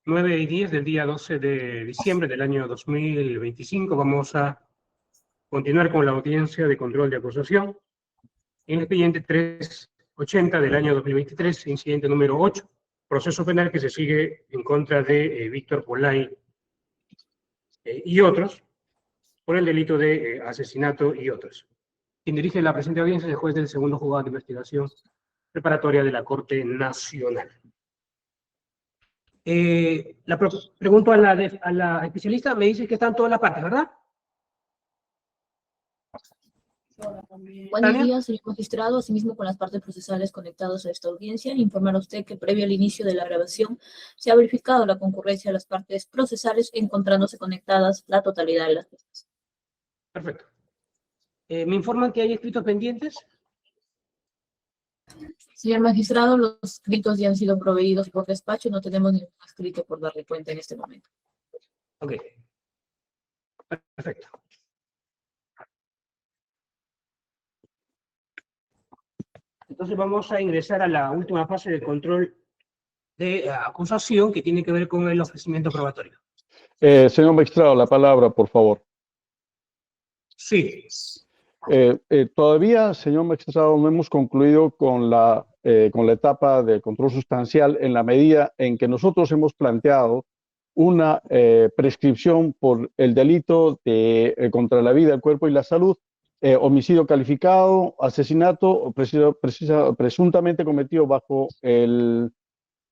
9 y 10 del día 12 de diciembre del año 2025. Vamos a continuar con la audiencia de control de acusación en el expediente 380 del año 2023, incidente número 8, proceso penal que se sigue en contra de Víctor Polay y otros, por el delito de asesinato y otros. Quien dirige la presente audiencia es el juez del segundo juzgado de investigación preparatoria de la Corte Nacional. Pregunto a la especialista, me dice que están todas las partes, ¿verdad? Buenos días, señor magistrado. Asimismo, con las partes procesales conectadas a esta audiencia, informar a usted que previo al inicio de la grabación se ha verificado la concurrencia de las partes procesales, encontrándose conectadas la totalidad de las piezas. Perfecto. ¿Me informan que hay escritos pendientes? Señor magistrado, los escritos ya han sido proveídos por despacho, no tenemos ningún escrito por darle cuenta en este momento. Ok. Perfecto. Entonces vamos a ingresar a la última fase del control de acusación que tiene que ver con el ofrecimiento probatorio. Señor magistrado, la palabra, por favor. Sí. Todavía, señor magistrado, no hemos concluido con la etapa de control sustancial en la medida en que nosotros hemos planteado una prescripción por el delito contra la vida, el cuerpo y la salud, homicidio calificado, asesinato presuntamente cometido bajo el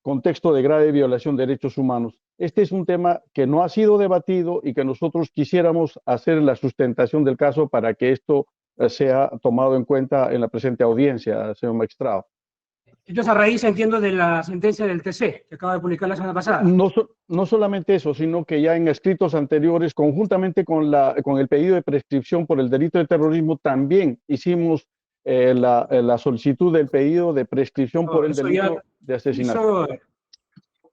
contexto de grave violación de derechos humanos. Este es un tema que no ha sido debatido y que nosotros quisiéramos hacer la sustentación del caso para que esto sea tomado en cuenta en la presente audiencia, señor magistrado. Entonces, a raíz, entiendo, de la sentencia del TC, que acaba de publicar la semana pasada. No solamente eso, sino que ya en escritos anteriores, conjuntamente con el pedido de prescripción por el delito de terrorismo, también hicimos la solicitud del pedido de prescripción por el delito de asesinato.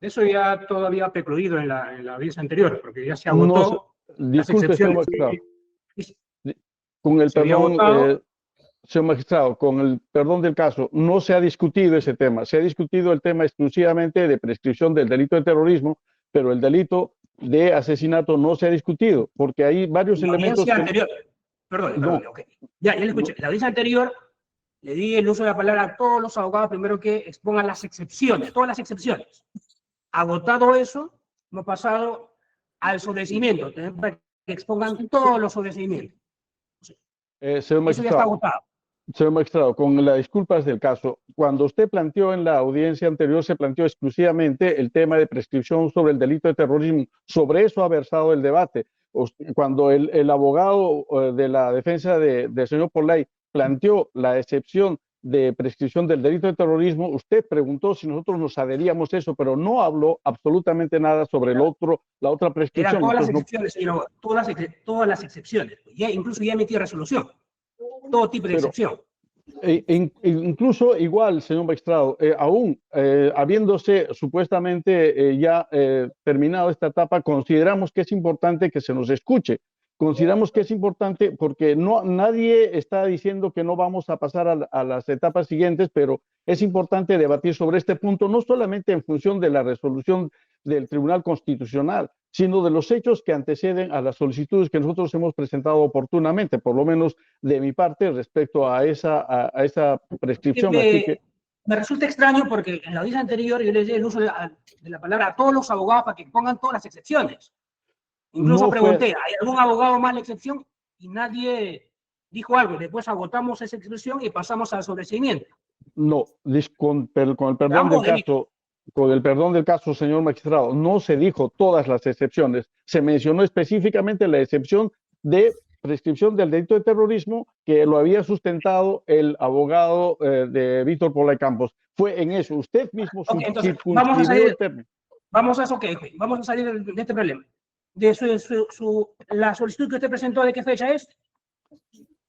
Eso ya todavía ha precluido en la audiencia anterior, porque ya se agotó las excepciones. Con el perdón, señor magistrado, con el perdón del caso, no se ha discutido ese tema. Se ha discutido el tema exclusivamente de prescripción del delito de terrorismo, pero el delito de asesinato no se ha discutido, porque hay varios elementos. Perdón, ok. Ya le escuché. La audiencia anterior le di el uso de la palabra a todos los abogados primero que expongan las excepciones, todas las excepciones. Agotado eso, hemos pasado al sobreseimiento, para que expongan todos los sobreseimientos. Señor magistrado, eso ya está agotado. Señor magistrado, con las disculpas del caso, cuando usted planteó en la audiencia anterior, se planteó exclusivamente el tema de prescripción sobre el delito de terrorismo. Sobre eso ha versado el debate. Cuando el abogado de la defensa del señor Polay planteó la excepción de prescripción del delito de terrorismo, usted preguntó si nosotros nos adheríamos a eso, pero no habló absolutamente nada sobre la otra prescripción. Todas las excepciones, señor, todas las excepciones. Incluso ya emití resolución. Todo tipo de excepción. Incluso igual, señor magistrado, aún habiéndose supuestamente ya terminado esta etapa, consideramos que es importante que se nos escuche. Consideramos que es importante porque nadie está diciendo que no vamos a pasar a las etapas siguientes, pero es importante debatir sobre este punto, no solamente en función de la resolución del Tribunal Constitucional, sino de los hechos que anteceden a las solicitudes que nosotros hemos presentado oportunamente, por lo menos de mi parte, respecto a esa prescripción. Me resulta extraño porque en la audiencia anterior yo les di el uso de la palabra a todos los abogados para que pongan todas las excepciones. Incluso pregunté, ¿hay algún abogado más la excepción? Y nadie dijo algo. Después agotamos esa excepción y pasamos al sobreseimiento. No, con el perdón del caso, señor magistrado, no se dijo todas las excepciones. Se mencionó específicamente la excepción de prescripción del delito de terrorismo que lo había sustentado el abogado de Víctor Polay Campos. Fue en eso. Usted mismo circunscribió el término. Vamos a salir de este problema. La solicitud que usted presentó, ¿de qué fecha es?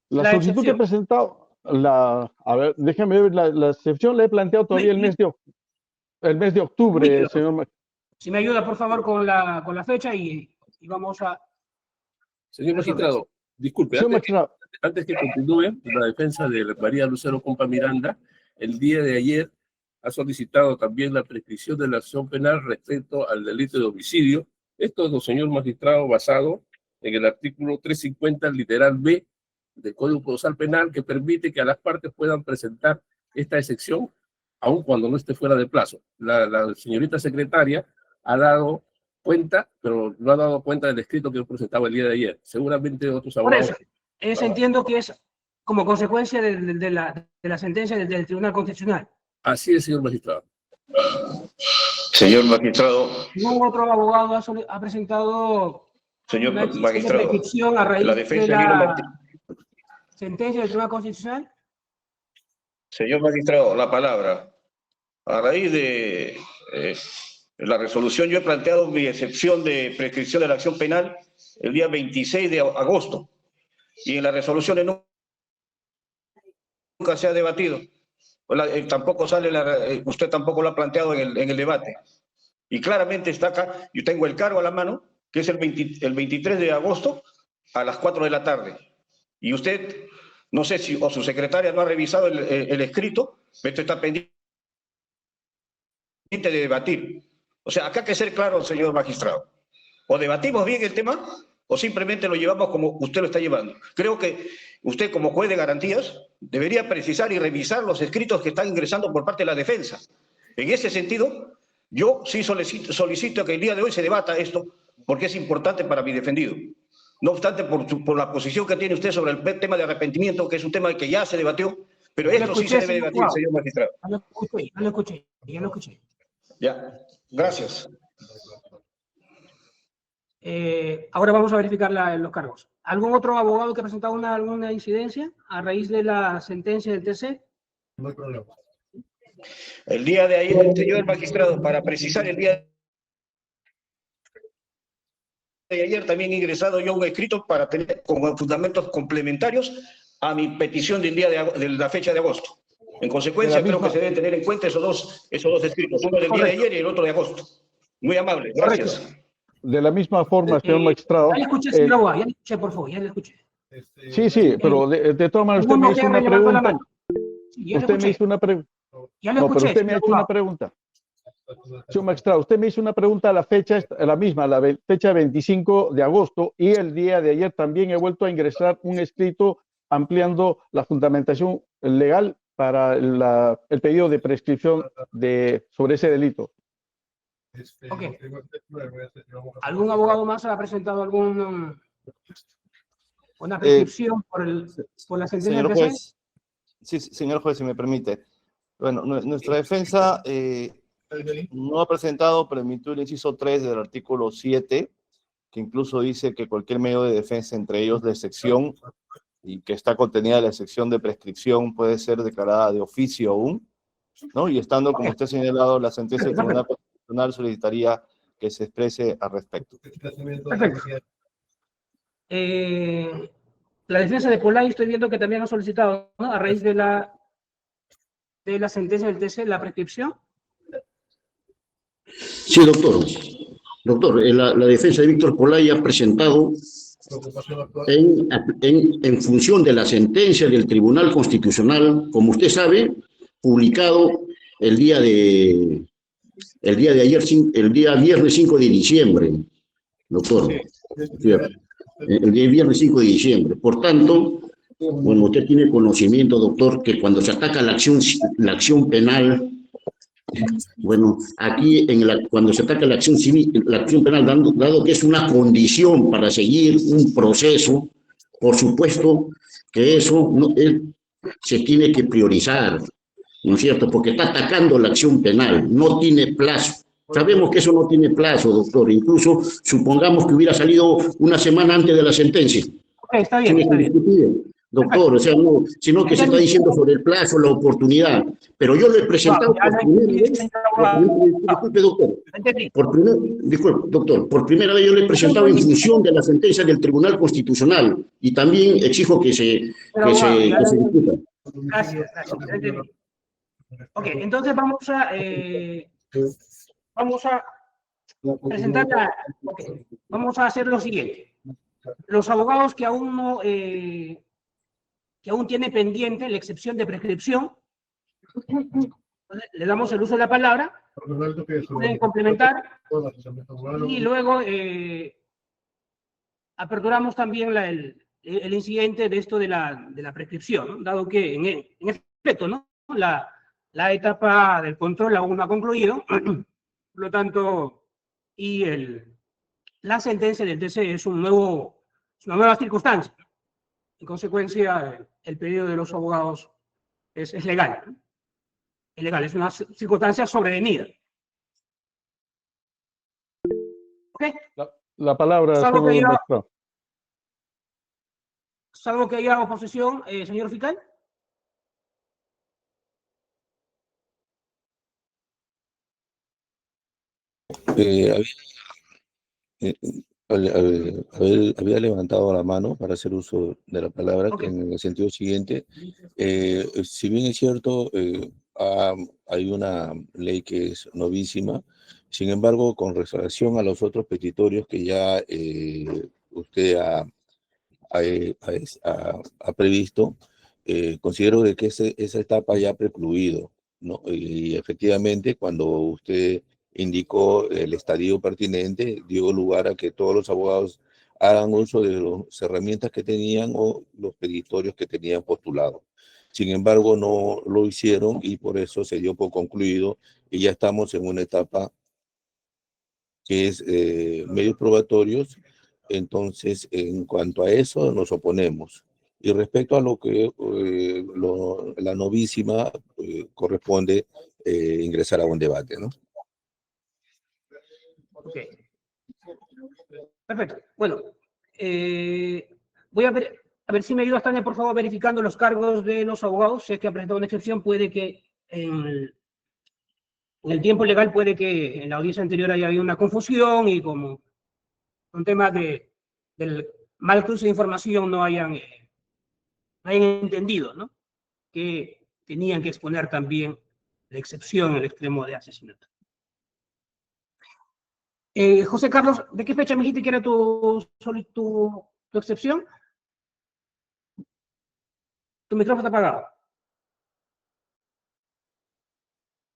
La solicitud que he presentado, a ver, déjeme ver, la excepción la he planteado todavía el mes de octubre, señor. Si me ayuda, por favor, con la fecha y vamos a... Señor magistrado, disculpe, antes que continúe la defensa de María Lucero Compa Miranda, el día de ayer ha solicitado también la prescripción de la acción penal respecto al delito de homicidio. Esto, señor magistrado, basado en el artículo 350, literal B, del Código Procesal Penal, que permite que a las partes puedan presentar esta excepción, aun cuando no esté fuera de plazo. La señorita secretaria ha dado cuenta, pero no ha dado cuenta del escrito que yo presentaba el día de ayer. Seguramente otros Por abogados... eso, entiendo que es como consecuencia de la sentencia del Tribunal Constitucional. Así es, señor magistrado. Señor magistrado, ¿Ningún otro abogado ha presentado señor una excepción de magistrado, prescripción a raíz la de defensa la sentencia del Tribunal Constitucional? señor magistrado, la palabra. A raíz de la resolución, yo he planteado mi excepción de prescripción de la acción penal el día 26 de agosto. Y en las resoluciones nunca se ha debatido. Tampoco sale, usted tampoco lo ha planteado en el debate. Y claramente está acá, yo tengo el cargo a la mano, que es el 23 de agosto a las 4 de la tarde. Y usted, no sé si o su secretaria no ha revisado el escrito, pero esto está pendiente de debatir. O sea, acá hay que ser claro, señor magistrado. O debatimos bien el tema, o simplemente lo llevamos como usted lo está llevando. Creo que usted, como juez de garantías, debería precisar y revisar los escritos que están ingresando por parte de la defensa. En ese sentido, yo sí solicito que el día de hoy se debata esto, porque es importante para mi defendido. No obstante, por la posición que tiene usted sobre el tema de arrepentimiento, que es un tema que ya se debatió, pero esto sí se debe debatir, señor magistrado. Ya lo escuché. Ya, gracias. Ahora vamos a verificar los cargos. ¿Algún otro abogado que ha presentado alguna incidencia a raíz de la sentencia del TC? No hay problema. El día de ayer, señor magistrado, para precisar el día de ayer también he ingresado yo un escrito para tener como fundamentos complementarios a mi petición del día de la fecha de agosto. En consecuencia, creo que se deben tener en cuenta esos dos escritos, uno del día de ayer y el otro de agosto. Muy amable, gracias. Correcto. De la misma forma, señor magistrado. Ya le escuché, señor abogado, ya le escuché, por favor, ya le escuché. Sí, pero de todas maneras usted me hizo una pregunta. Usted me hizo una pregunta. No, pero usted me ha hecho una pregunta. Señor magistrado, usted me hizo una pregunta a la fecha, la misma, la fecha 25 de agosto, y el día de ayer también he vuelto a ingresar un escrito ampliando la fundamentación legal para el pedido de prescripción sobre ese delito. Ok. ¿Algún abogado más ha presentado una prescripción por la sentencia Señor del juez, sí, señor juez, si me permite. Bueno, nuestra defensa no ha presentado, pero emitió el inciso 3 del artículo 7, que incluso dice que cualquier medio de defensa, entre ellos de excepción, y que está contenida la excepción de prescripción, puede ser declarada de oficio aún, ¿no? Y estando, como usted ha señalado, la sentencia del Tribunal Constitucional solicitaría que se exprese al respecto. Perfecto. La defensa de Polay estoy viendo que también ha solicitado, ¿no? A raíz de la sentencia del TC, la prescripción. Sí, doctor. Doctor, la defensa de Víctor Polay ha presentado en función de la sentencia del Tribunal Constitucional, como usted sabe, publicado el día de ayer, el día viernes 5 de diciembre, doctor. El día viernes 5 de diciembre. Por tanto, bueno, usted tiene conocimiento, doctor, que cuando se ataca la acción penal, bueno, aquí cuando se ataca la acción civil, la acción penal, dado que es una condición para seguir un proceso, por supuesto que eso se tiene que priorizar, ¿no es cierto? Porque está atacando la acción penal, no tiene plazo. Sabemos que eso no tiene plazo, doctor. Incluso supongamos que hubiera salido una semana antes de la sentencia. Está bien, está bien. Doctor, o sea, no, sino que se está diciendo sobre el plazo, la oportunidad. Pero yo lo he presentado por primera vez. Disculpe, doctor. Disculpe, doctor. Por primera vez yo lo he presentado en función de la sentencia del Tribunal Constitucional. Y también exijo que se discuta. Gracias. Ok, entonces vamos a presentar vamos a hacer lo siguiente. Los abogados que aún tienen pendiente la excepción de prescripción, Le damos el uso de la palabra, pueden complementar, y luego aperturamos también el incidente de esto de la prescripción, ¿no? Dado que en efecto, ¿no? La etapa del control aún no ha concluido, por lo tanto, y la sentencia del TC es una nueva circunstancia. En consecuencia, el pedido de los abogados es legal, ¿no? Es legal, es una circunstancia sobrevenida. ¿Ok? La palabra, Salvo señor magistrado. Salvo que haya oposición, señor fiscal. Había, eh, había levantado la mano para hacer uso de la palabra Ok. en el sentido siguiente. Si bien es cierto, hay una ley que es novísima, sin embargo, con relación a los otros petitorios que ya usted ha previsto, considero de que esa etapa ya ha precluido, ¿no? Y efectivamente, cuando usted indicó el estadio pertinente, dio lugar a que todos los abogados hagan uso de las herramientas que tenían o los petitorios que tenían postulados. Sin embargo, no lo hicieron y por eso se dio por concluido y ya estamos en una etapa que es medios probatorios. Entonces, en cuanto a eso, nos oponemos. Y respecto a lo que la novísima corresponde ingresar a un debate, ¿no? Ok. Perfecto. Bueno, voy a ver si me ayudas, Tania, por favor, verificando los cargos de los abogados. Si es que ha presentado una excepción, puede que en el tiempo legal puede que en la audiencia anterior haya habido una confusión y como un tema del mal cruce de información no hayan entendido, ¿no? Que tenían que exponer también la excepción en el extremo de asesinato. José Carlos, ¿de qué fecha me dijiste que era tu excepción? Tu micrófono está apagado.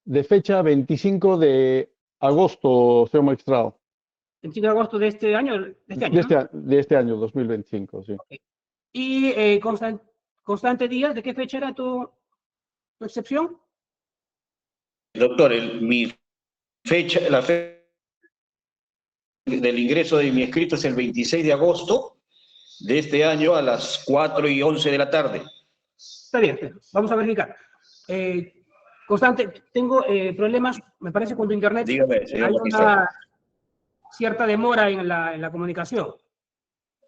De fecha 25 de agosto, señor magistrado. 25 de agosto de este año, ¿no? De este año, 2025, sí. Y Constante Díaz, ¿de qué fecha era tu excepción? Doctor, la fecha del ingreso de mi escrito es el 26 de agosto de este año a las 4:11 de la tarde. Está bien, vamos a verificar. Constante, tengo problemas, me parece, con tu internet. Dígame, señor Hay magistrado. una cierta demora en la comunicación.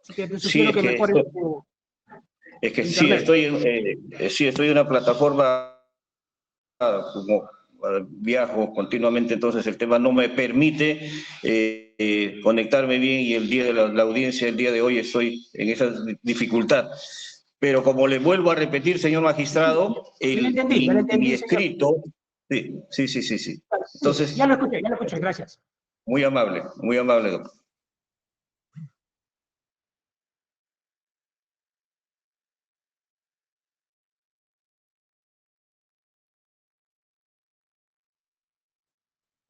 Así que te Sí, sugiero es que que, mejores sí, internet. estoy en una plataforma como viajo continuamente, entonces el tema no me permite conectarme bien y el día de la audiencia, el día de hoy estoy en esa dificultad. Pero como le vuelvo a repetir, señor magistrado, Ya lo entendí, mi señor. escrito, sí. Entonces, Ya lo escuché, gracias. muy amable, doctor.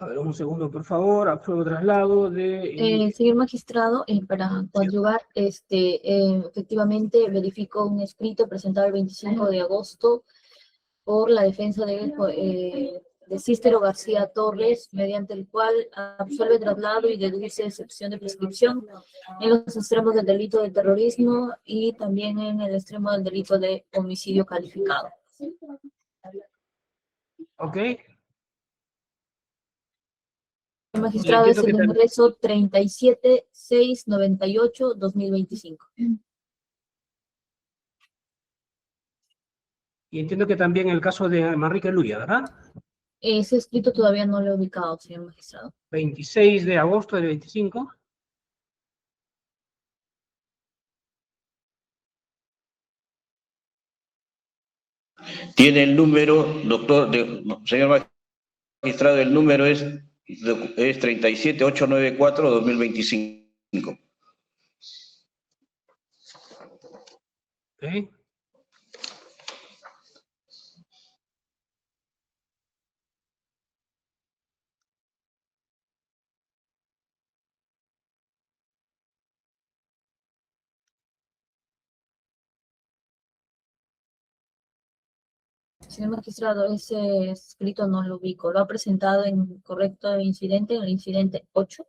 A ver, un segundo, por favor. Apruebo traslado de... Señor magistrado, para coadyuvar, efectivamente verifico un escrito presentado el 25 de agosto por la defensa de Cícero García Torres, mediante el cual absuelve traslado y deduce excepción de prescripción en los extremos del delito de terrorismo y también en el extremo del delito de homicidio calificado. Ok. El magistrado es el ingreso 37698-2025. Y entiendo que también el caso de Manrique Luya, ¿verdad? Ese escrito todavía no lo he ubicado, señor magistrado. 26 de agosto del 25. Tiene el número, doctor, señor magistrado, el número es 37894-2025. Ok. Señor magistrado, ese escrito no lo ubico. ¿Lo ha presentado en correcto incidente, en el incidente 8?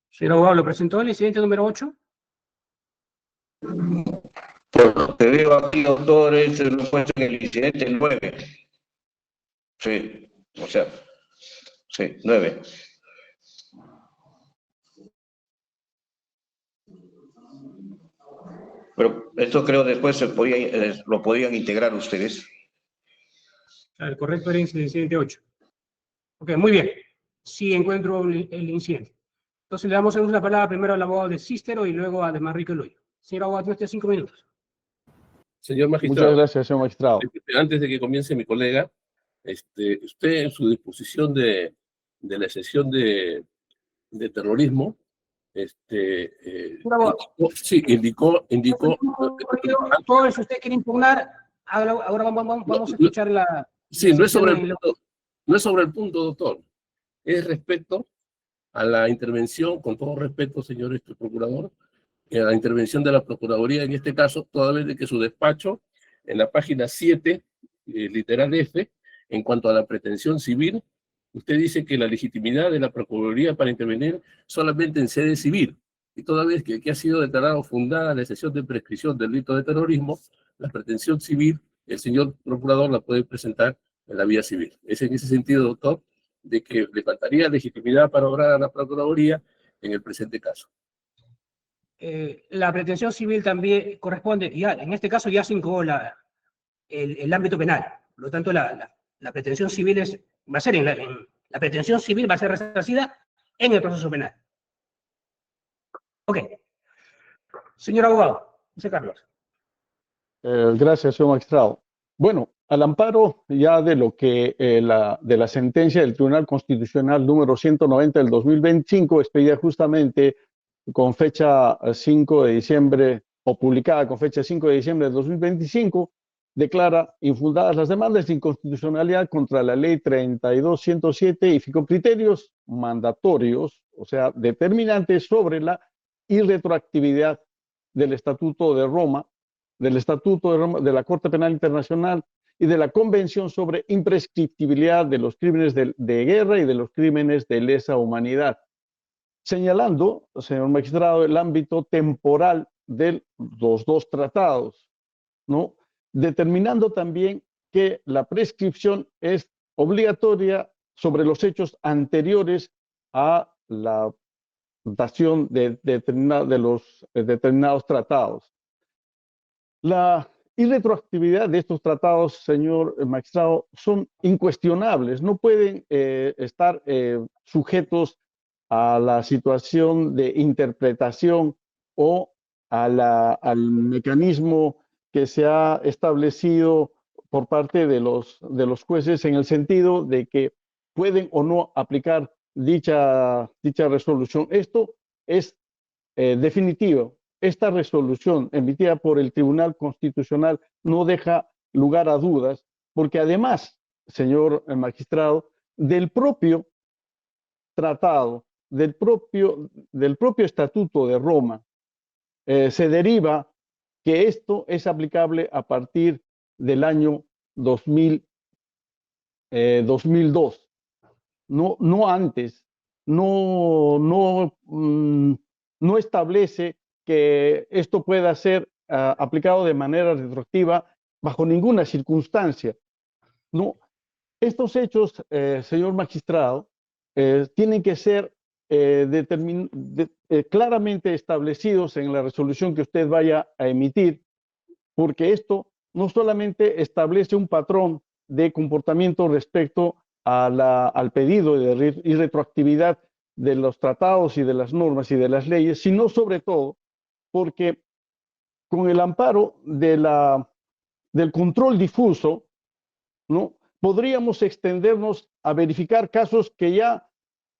Señor abogado, ¿lo presentó el incidente número 8? Por lo que veo aquí, doctor, es lo puesto en el incidente 9. Sí, o sea, sí, 9. Pero esto creo después lo podían integrar ustedes. El correcto era el incidente 8. Ok, muy bien. Sí encuentro el incidente. Entonces le damos la palabra primero al abogado de Cícero y luego a de Manrique Loyo. Señor abogado, tiene usted 5 minutos. Señor Muchas magistrado, gracias, señor magistrado. antes de que comience mi colega, usted en su disposición de la sesión de terrorismo, indicó. Todo si usted quiere impugnar, ahora vamos a escuchar la... Sí, no es sobre el punto, no es sobre el punto, doctor. Es respecto a la intervención, con todo respeto, señor procurador, a la intervención de la Procuraduría en este caso, toda vez de que su despacho, en la página 7, literal F, en cuanto a la pretensión civil, usted dice que la legitimidad de la Procuraduría para intervenir solamente en sede civil, y toda vez que ha sido declarado fundada la excepción de prescripción del delito de terrorismo, la pretensión civil, el señor procurador la puede presentar en la vía civil. Es en ese sentido, doctor, de que le faltaría legitimidad para obrar a la Procuraduría en el presente caso. La pretensión civil también corresponde, ya, en este caso ya se incluó el ámbito penal. Por lo tanto, la pretensión civil va a ser la pretensión civil va a ser resarcida en el proceso penal. Ok. Señor abogado, José Carlos. Gracias, señor magistrado. Bueno, al amparo ya de lo que de la sentencia del Tribunal Constitucional número 190 del 2025, expedida justamente con fecha 5 de diciembre, o publicada con fecha 5 de diciembre de 2025, declara infundadas las demandas de inconstitucionalidad contra la Ley 32.107 y fijó criterios mandatorios, o sea, determinantes sobre la irretroactividad del Estatuto de Roma, de la Corte Penal Internacional y de la Convención sobre imprescriptibilidad de los crímenes de guerra y de los crímenes de lesa humanidad, señalando, señor magistrado, el ámbito temporal de los dos tratados, ¿no? Determinando también que la prescripción es obligatoria sobre los hechos anteriores a la dación de los determinados tratados. La irretroactividad de estos tratados, señor magistrado, son incuestionables, no pueden estar sujetos a la situación de interpretación o al mecanismo que se ha establecido por parte de los jueces en el sentido de que pueden o no aplicar dicha resolución. Esto es definitivo. Esta resolución emitida por el Tribunal Constitucional no deja lugar a dudas, porque además, señor magistrado, del propio tratado, del propio Estatuto de Roma, se deriva que esto es aplicable a partir del año 2002, no antes, no establece que esto pueda ser aplicado de manera retroactiva bajo ninguna circunstancia. No, estos hechos, señor magistrado, tienen que ser claramente establecidos en la resolución que usted vaya a emitir, porque esto no solamente establece un patrón de comportamiento respecto al pedido de irretroactividad de los tratados y de las normas y de las leyes, sino sobre todo porque con el amparo del control difuso, ¿no?, podríamos extendernos a verificar casos que ya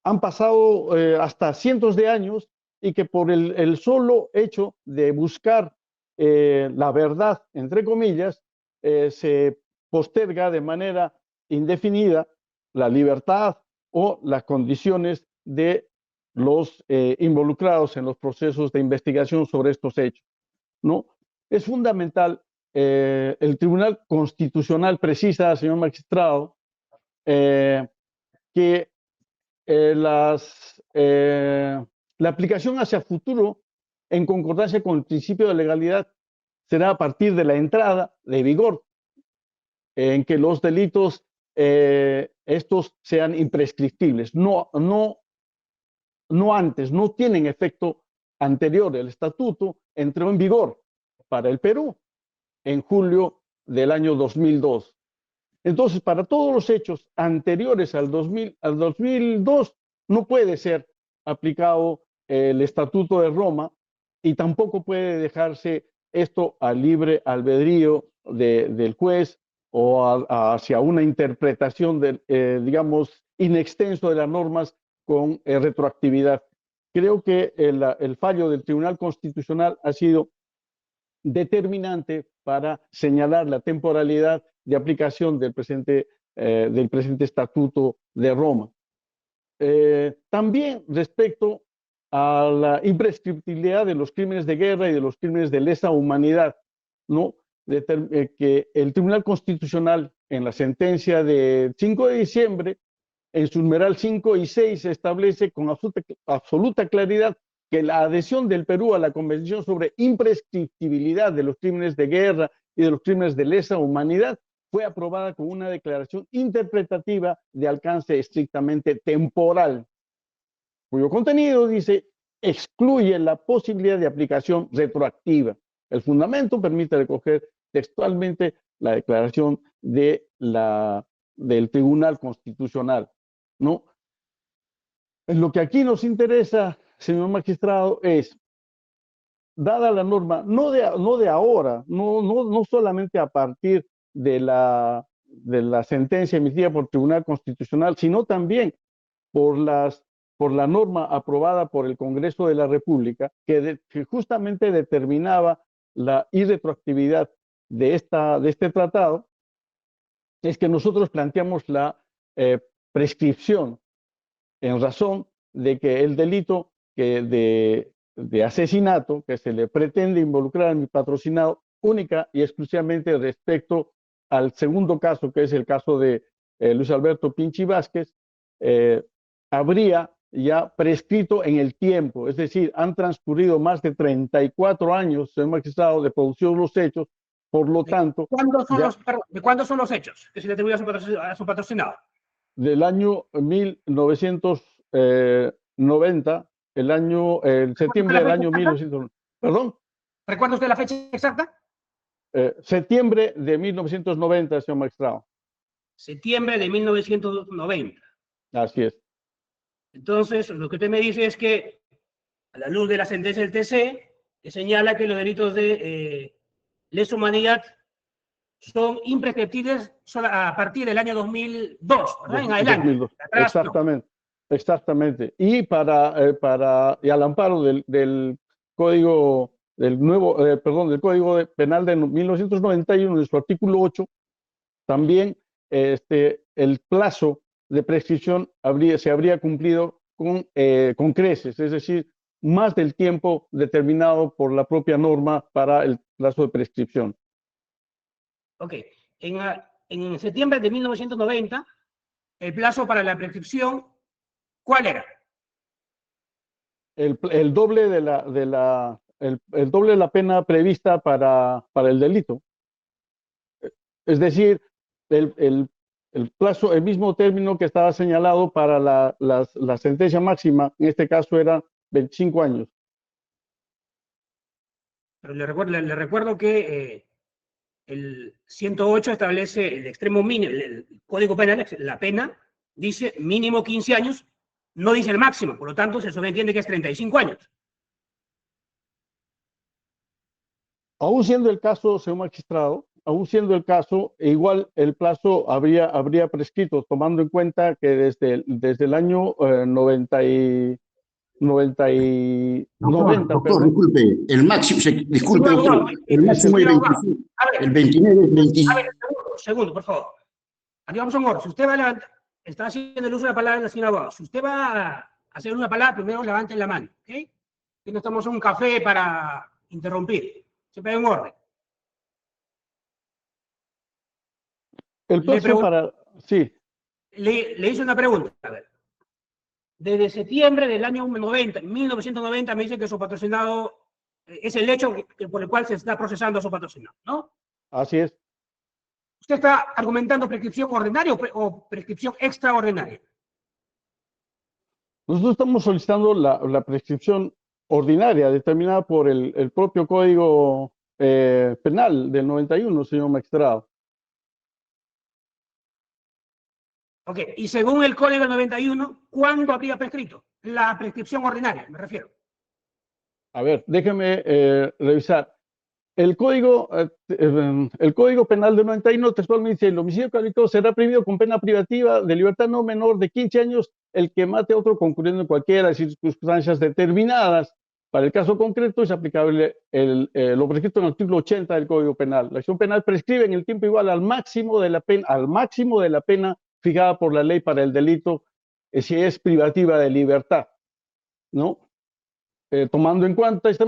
han pasado hasta cientos de años y que por el solo hecho de buscar la verdad, entre comillas, se posterga de manera indefinida la libertad o las condiciones de los involucrados en los procesos de investigación sobre estos hechos, ¿no? Es fundamental, el Tribunal Constitucional precisa, señor magistrado, que la aplicación hacia futuro, en concordancia con el principio de legalidad, será a partir de la entrada de vigor, en que los delitos estos sean imprescriptibles, no antes, no tienen efecto anterior. El estatuto entró en vigor para el Perú en julio del año 2002. Entonces, para todos los hechos anteriores al 2002, no puede ser aplicado el Estatuto de Roma y tampoco puede dejarse esto al libre albedrío del juez o hacia una interpretación, digamos, in extenso de las normas con retroactividad. Creo que el fallo del Tribunal Constitucional ha sido determinante para señalar la temporalidad de aplicación del presente Estatuto de Roma. También respecto a la imprescriptibilidad de los crímenes de guerra y de los crímenes de lesa humanidad, ¿no? Que el Tribunal Constitucional, en la sentencia de 5 de diciembre, en su numeral 5 y 6, establece con absoluta claridad que la adhesión del Perú a la Convención sobre imprescriptibilidad de los crímenes de guerra y de los crímenes de lesa humanidad fue aprobada con una declaración interpretativa de alcance estrictamente temporal, cuyo contenido, dice, excluye la posibilidad de aplicación retroactiva. El fundamento permite recoger textualmente la declaración del Tribunal Constitucional, ¿no? Lo que aquí nos interesa, señor magistrado, es, dada la norma, no de ahora, no solamente a partir de la sentencia emitida por el Tribunal Constitucional, sino también por la norma aprobada por el Congreso de la República, que justamente determinaba la irretroactividad de este tratado, es que nosotros planteamos la prescripción en razón de que el delito de asesinato que se le pretende involucrar en mi patrocinado única y exclusivamente respecto al segundo caso, que es el caso de Luis Alberto Pinchi Vázquez, habría ya prescrito en el tiempo, es decir, han transcurrido más de 34 años, señor magistrado, de producción de los hechos, por lo tanto... ¿De cuándo son los hechos que se le atribuye a su patrocinado? Del año 1990, el septiembre del año 1990. ¿Perdón? ¿Recuerda usted la fecha exacta? Septiembre de 1990, señor magistrado. Septiembre de 1990. Así es. Entonces, lo que usted me dice es que, a la luz de la sentencia del TC, que señala que los delitos de lesa humanidad son imprescriptibles a partir del año 2002, ¿verdad? En adelante. 2002. Exactamente. Y y al amparo del Código del Código Penal de 1991, en su artículo 8, también el plazo de prescripción se habría cumplido con creces, es decir, más del tiempo determinado por la propia norma para el plazo de prescripción. Ok. En septiembre de 1990, el plazo para la prescripción, ¿cuál era? El doble de la pena prevista para el delito. Es decir, el plazo, el mismo término que estaba señalado para la sentencia máxima, en este caso era 25 años. Pero le recuerdo que el 108 establece el extremo mínimo, el Código Penal, la pena dice mínimo 15 años, no dice el máximo, por lo tanto se sobreentiende que es 35 años. Aún siendo el caso, señor magistrado, igual el plazo habría prescrito, tomando en cuenta que desde el año 90, doctor, disculpe, el máximo, disculpe, doctor, el máximo es 25, el 29 es 25. A ver, segundo, por favor. Aquí vamos a un orden. Si usted está haciendo el uso de la palabra de la señora abogada, si usted va a hacer una palabra, primero levanten la mano, ¿ok? Que no estamos en un café para interrumpir. Siempre hay un orden. El plazo para... Sí. Le hice una pregunta, a ver. Desde septiembre del año 1990, me dice que su patrocinado es el hecho por el cual se está procesando a su patrocinado, ¿no? Así es. ¿Usted está argumentando prescripción ordinaria o prescripción extraordinaria? Nosotros estamos solicitando la prescripción ordinaria determinada por el propio Código Penal del 91, señor magistrado. Ok, y según el Código del 91, ¿cuándo habría prescrito? La prescripción ordinaria, me refiero. A ver, déjeme revisar. El Código Penal del 91 textualmente dice: el homicidio calificado será prohibido con pena privativa de libertad no menor de 15 años el que mate a otro concurriendo en cualquiera de circunstancias determinadas. Para el caso concreto es aplicable lo prescrito en el artículo 80 del Código Penal. La acción penal prescribe en el tiempo igual al máximo de la pena fijada por la ley para el delito si es privativa de libertad, ¿no? Tomando en cuenta este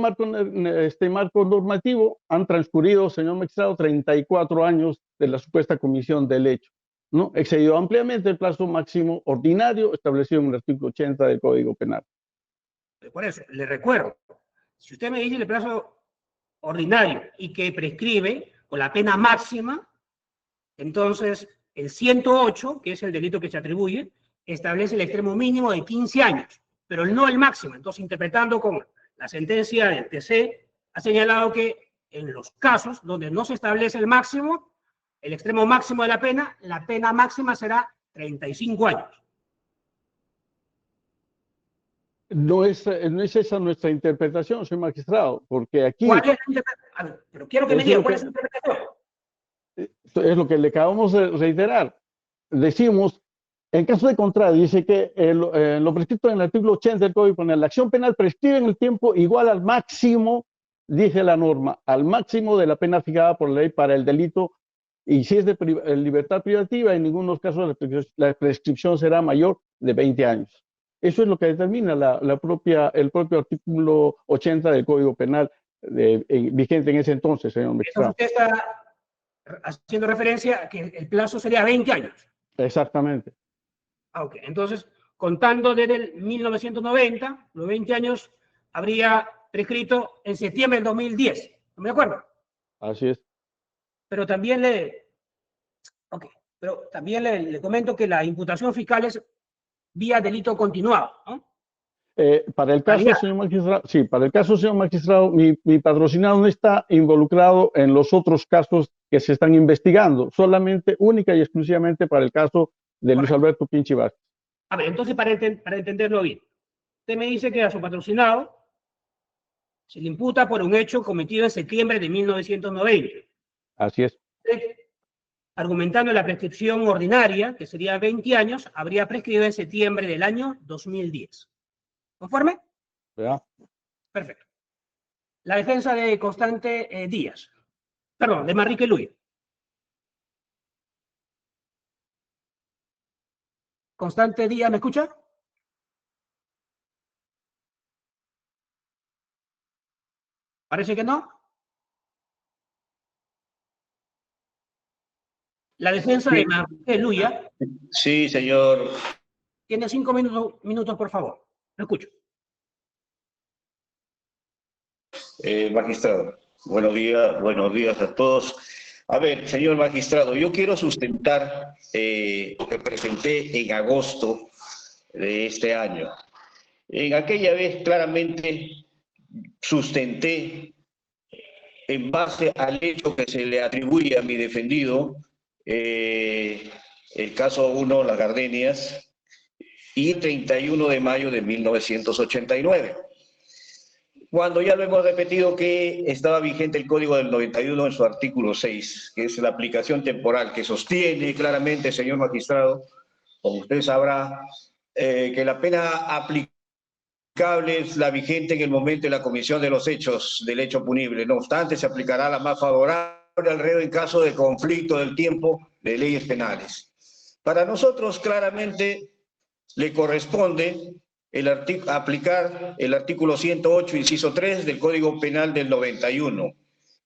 marco normativo, han transcurrido, señor magistrado, 34 años de la supuesta comisión del hecho, ¿no? Excedido ampliamente el plazo máximo ordinario establecido en el artículo 80 del Código Penal. Por eso, le recuerdo, si usted me dice el plazo ordinario y que prescribe con la pena máxima, entonces el 108, que es el delito que se atribuye, establece el extremo mínimo de 15 años, pero no el máximo. Entonces, interpretando con la sentencia del TC, ha señalado que en los casos donde no se establece el máximo, el extremo máximo de la pena máxima será 35 años. No es esa nuestra interpretación, señor magistrado, porque aquí... ¿Cuál es la interpretación? A ver, pero quiero que me diga cuál es su interpretación. Es lo que le acabamos de reiterar. Decimos, en caso de contrario, dice que lo prescrito en el artículo 80 del Código Penal, la acción penal prescribe en el tiempo igual al máximo, dice la norma, al máximo de la pena fijada por la ley para el delito, y si es de libertad privativa, en ninguno de los casos la prescripción será mayor de 20 años. Eso es lo que determina el propio artículo 80 del Código Penal vigente en ese entonces, señor magistrado. Entonces usted está haciendo referencia a que el plazo sería 20 años. Exactamente. Ok, entonces, contando desde el 1990, los 20 años habría prescrito en septiembre del 2010. ¿No me acuerdo? Así es. Pero también le comento que la imputación fiscal es vía delito continuado, ¿no? Para el caso, señor magistrado, sí, para el caso, señor magistrado, mi patrocinado no está involucrado en los otros casos que se están investigando, solamente, única y exclusivamente para el caso de Luis Alberto Pinchi Vázquez. A ver, entonces, para entenderlo bien, usted me dice que a su patrocinado se le imputa por un hecho cometido en septiembre de 1990. Así es. Argumentando la prescripción ordinaria, que sería 20 años, habría prescrito en septiembre del año 2010. ¿Conforme? ¿Verdad? Perfecto. La defensa de Constante Díaz. Perdón, de Manrique Luya. Constante Díaz, ¿me escucha? Parece que no. La defensa de Manrique Luya. Sí, señor. Tiene 5 minutos, por favor. Lo escucho. Magistrado, buenos días a todos. A ver, señor magistrado, yo quiero sustentar lo que presenté en agosto de este año. En aquella vez claramente sustenté, en base al hecho que se le atribuye a mi defendido, el caso 1, Las Gardenias, y 31 de mayo de 1989. Cuando ya lo hemos repetido que estaba vigente el Código del 91 en su artículo 6, que es la aplicación temporal, que sostiene claramente, señor magistrado, como usted sabrá, que la pena aplicable es la vigente en el momento de la comisión de los hechos del hecho punible. No obstante, se aplicará la más favorable al reo en caso de conflicto del tiempo de leyes penales. Para nosotros, claramente, le corresponde aplicar el artículo 108, inciso 3 del Código Penal del 91,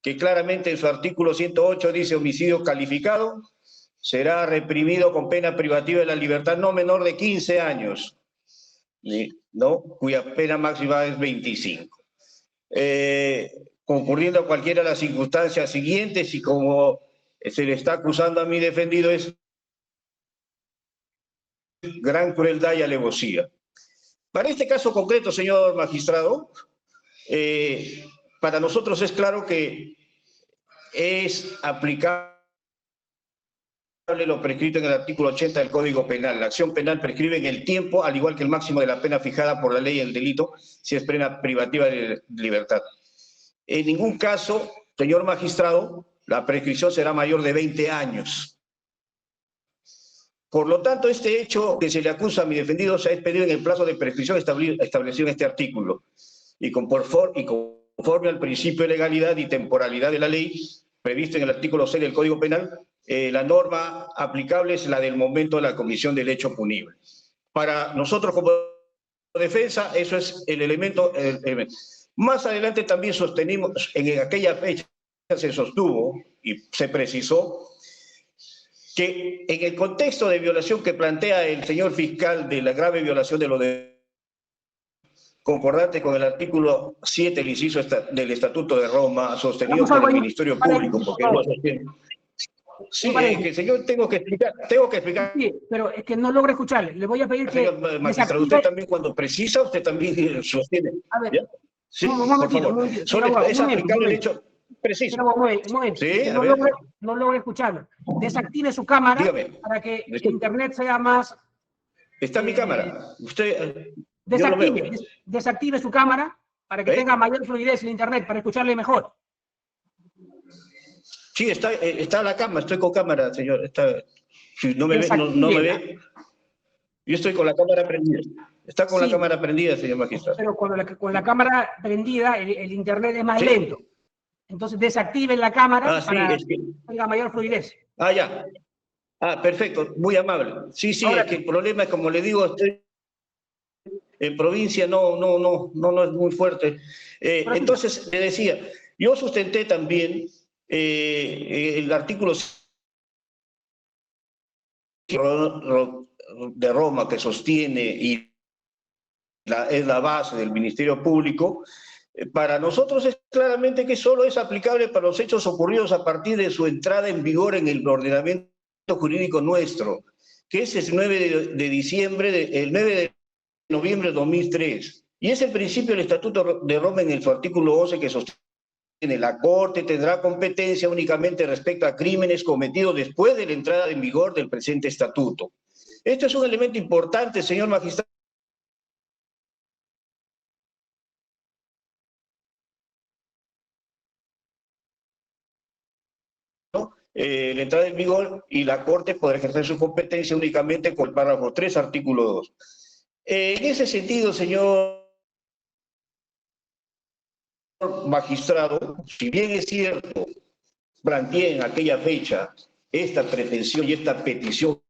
que claramente en su artículo 108 dice: homicidio calificado será reprimido con pena privativa de la libertad no menor de 15 años, ¿no? Cuya pena máxima es 25. Concurriendo a cualquiera de las circunstancias siguientes, y como se le está acusando a mi defendido, es gran crueldad y alevosía. Para este caso concreto, señor magistrado, para nosotros es claro que es aplicable lo prescrito en el artículo 80 del Código Penal. La acción penal prescribe en el tiempo, al igual que el máximo de la pena fijada por la ley del delito, si es pena privativa de libertad. En ningún caso, señor magistrado, la prescripción será mayor de 20 años. Por lo tanto, este hecho que se le acusa a mi defendido se ha expedido en el plazo de prescripción establecido en este artículo, y conforme al principio de legalidad y temporalidad de la ley previsto en el artículo 6 del Código Penal, la norma aplicable es la del momento de la comisión del hecho punible. Para nosotros como defensa, eso es el elemento. Más adelante también sostenimos, en aquella fecha se sostuvo y se precisó que en el contexto de violación que plantea el señor fiscal, de la grave violación de lo de concordante con el artículo 7, el inciso del Estatuto de Roma, sostenido por el Ministerio Público, porque no sostiene. Sí, que señor, tengo que explicar. Sí, pero es que no logro escucharle. Le voy a pedir que... Señor magistrado, usted también cuando precisa, usted también sostiene. A ver, ¿ya? Sí, por favor. Es aplicable el hecho preciso. Un momento. Sí, no logro escucharlo. Desactive su cámara. Dígame. Para que internet sea más... Está en mi cámara. Usted... Desactive su cámara para que tenga mayor fluidez en internet, para escucharle mejor. Sí, está la cámara, estoy con cámara, señor. Si no me ve, no me ve. Yo estoy con la cámara prendida. Está con la cámara prendida, señor magistrado. Pero con la cámara prendida, el internet es más lento. Entonces desactiven la cámara para que tenga mayor fluidez. Ya. Perfecto, muy amable. Sí, ahora, es que el problema es, como le digo, estoy en provincia, no es muy fuerte. Entonces, le decía, yo sustenté también el artículo de Roma, que sostiene y es la base del Ministerio Público. Para nosotros es claramente que solo es aplicable para los hechos ocurridos a partir de su entrada en vigor en el ordenamiento jurídico nuestro, que es el 9 de noviembre de 2003. Y es el principio del Estatuto de Roma en su artículo 11, que sostiene: la Corte tendrá competencia únicamente respecto a crímenes cometidos después de la entrada en vigor del presente estatuto. Esto es un elemento importante, señor magistrado. La entrada en vigor, y la Corte podrá ejercer su competencia únicamente con el párrafo 3, artículo 2. En ese sentido, señor magistrado, si bien es cierto, planteé en aquella fecha esta pretensión y esta petición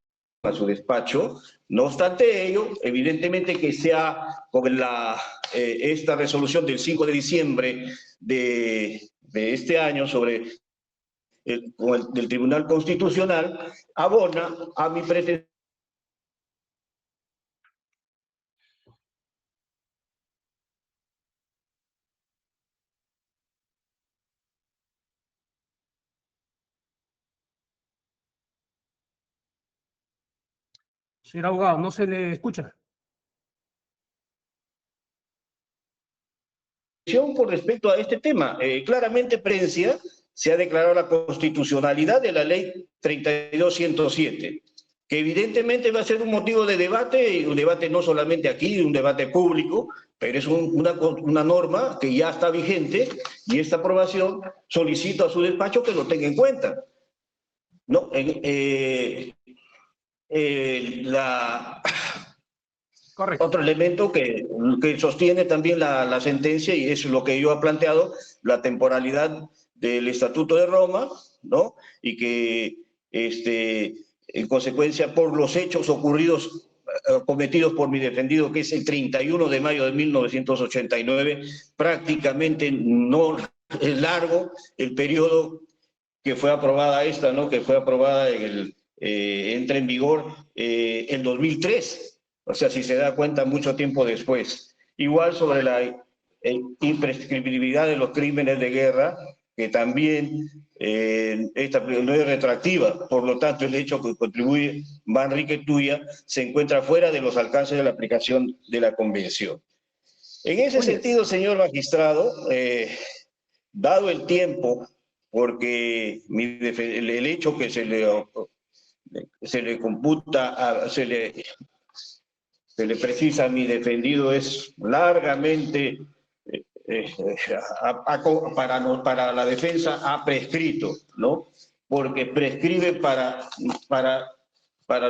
a su despacho, no obstante ello, evidentemente que sea con esta resolución del 5 de diciembre de este año sobre del Tribunal Constitucional, abona a mi pretensión. Señor abogado, no se le escucha. Con respecto a este tema, claramente Prencia se ha declarado la constitucionalidad de la ley 32.107, que evidentemente va a ser un motivo de debate, y un debate no solamente aquí, un debate público, pero es una norma que ya está vigente, y esta aprobación solicito a su despacho que lo tenga en cuenta. ¿No? Correcto. Otro elemento que sostiene también la sentencia, y es lo que yo he planteado, la temporalidad del Estatuto de Roma, ¿no? Y que, en consecuencia, por los hechos ocurridos cometidos por mi defendido, que es el 31 de mayo de 1989, prácticamente no es largo el periodo que fue aprobada esta, ¿no? Que fue aprobada entra en vigor en 2003, o sea, si se da cuenta, mucho tiempo después. Igual sobre la imprescriptibilidad de los crímenes de guerra, que también esta no es retroactiva, por lo tanto el hecho que contribuye Manrique Tuya se encuentra fuera de los alcances de la aplicación de la convención. En ese sentido, señor magistrado, dado el tiempo, porque el hecho que se le computa, se le precisa a mi defendido es largamente, para la defensa ha prescrito, ¿no? Porque prescribe para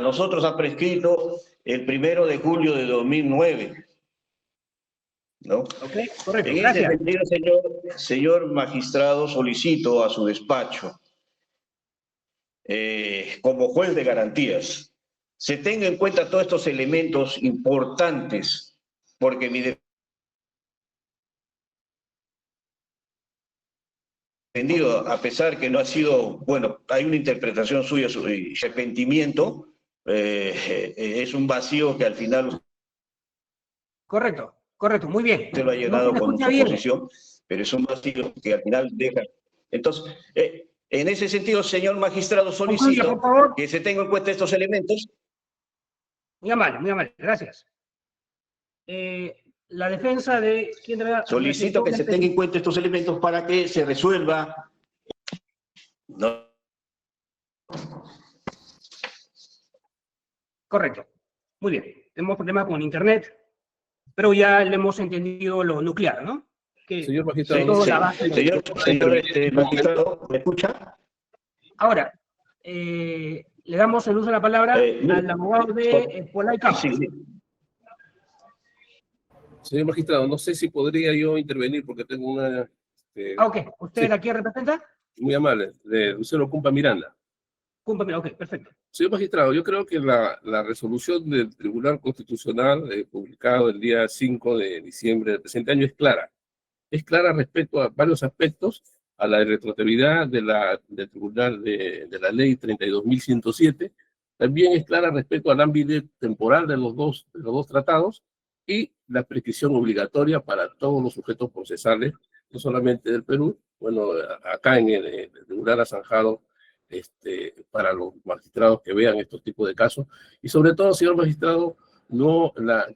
nosotros ha prescrito el 1 de julio de 2009, ¿no? Ok, correcto, En gracias. ese sentido, señor magistrado, solicito a su despacho, como juez de garantías, se tenga en cuenta todos estos elementos importantes, porque mi defendido, a pesar que no ha sido, bueno, hay una interpretación suya y arrepentimiento, es un vacío que al final Correcto, correcto, muy bien. usted lo ha No llenado se me con escucha su bien. posición, pero es un vacío que al final deja. Entonces, en ese sentido, señor magistrado, Concluya, solicito por favor. que se tengan en cuenta estos elementos. Muy amable, gracias. La defensa de quien Solicito que se tengan en cuenta estos elementos para que se resuelva. No. Correcto. Muy bien. Tenemos problemas con internet, pero ya le hemos entendido lo nuclear, ¿no? Que Señor magistrado, todo no sé. la base de- Señor magistrado, ¿me escucha? Ahora, le damos el uso de la palabra al abogado de Polay Campos. Sí, sí. Señor magistrado, no sé si podría yo intervenir porque tengo una... Ok, ¿usted Sí. a quién representa? muy amable, de Lucero Cumpa Miranda. Cúmpame, ok, perfecto. Señor magistrado, yo creo que la resolución del Tribunal Constitucional publicado el día 5 de diciembre del presente año es clara. Es clara respecto a varios aspectos, a la retroactividad del Tribunal de la Ley 32.107, también es clara respecto al ámbito temporal de los dos tratados y la prescripción obligatoria para todos los sujetos procesales, no solamente del Perú, bueno, acá en el Tribunal ha zanjado para los magistrados que vean estos tipos de casos, y sobre todo, señor magistrado,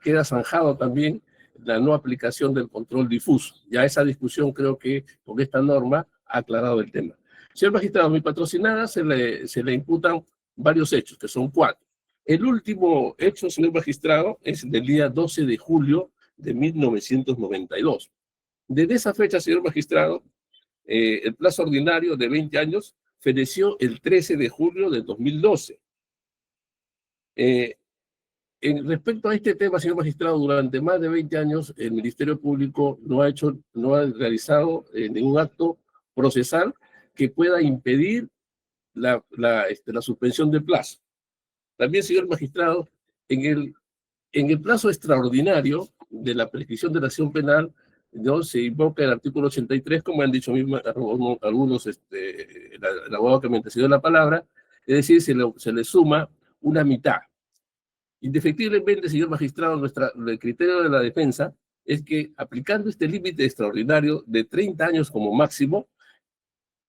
queda zanjado también la no aplicación del control difuso. Ya esa discusión creo que con esta norma ha aclarado el tema. Señor magistrado, a mi patrocinada se le imputan varios hechos, que son 4. El último hecho, señor magistrado, es del día 12 de julio de 1992. Desde esa fecha, señor magistrado, el plazo ordinario de 20 años feneció el 13 de julio de 2012. Respecto a este tema, señor magistrado, durante más de 20 años el Ministerio Público no ha realizado ningún acto procesal que pueda impedir la suspensión del plazo. También, señor magistrado, en el plazo extraordinario de la prescripción de la acción penal, ¿no? Se invoca el artículo 83, como han dicho mismo algunos, el abogado que me antecedió la palabra, es decir, se le suma una mitad. Indefectiblemente, señor magistrado, el criterio de la defensa es que aplicando este límite extraordinario de 30 años como máximo,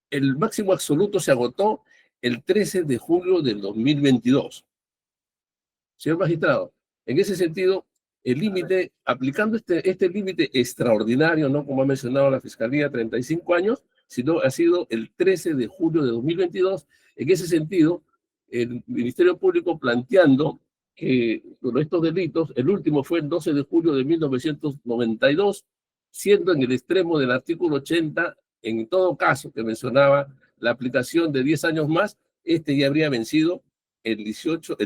el máximo absoluto se agotó el 13 de julio del 2022. Señor magistrado, en ese sentido, el límite, aplicando este límite extraordinario, no como ha mencionado la Fiscalía, 35 años, sino ha sido el 13 de julio de 2022. En ese sentido, el Ministerio Público planteando que con estos delitos, el último fue el 12 de julio de 1992, siendo en el extremo del artículo 80, en todo caso que mencionaba la aplicación de 10 años más, ya habría vencido el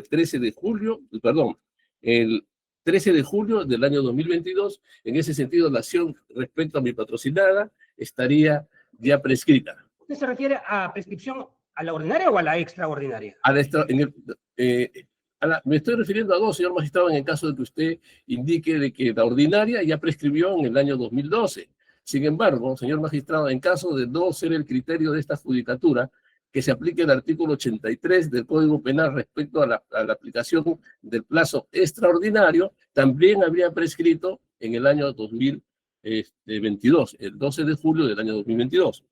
13 de julio, perdón, el 13 de julio del año 2022. En ese sentido, la acción respecto a mi patrocinada estaría ya prescrita. ¿Usted se refiere a prescripción a la ordinaria o a la extraordinaria? A Me estoy refiriendo a dos, señor magistrado, en el caso de que usted indique de que la ordinaria ya prescribió en el año 2012. Sin embargo, señor magistrado, en caso de no ser el criterio de esta judicatura, que se aplique el artículo 83 del Código Penal respecto a la aplicación del plazo extraordinario, también habría prescrito en el año 2022, el 12 de julio del año 2022.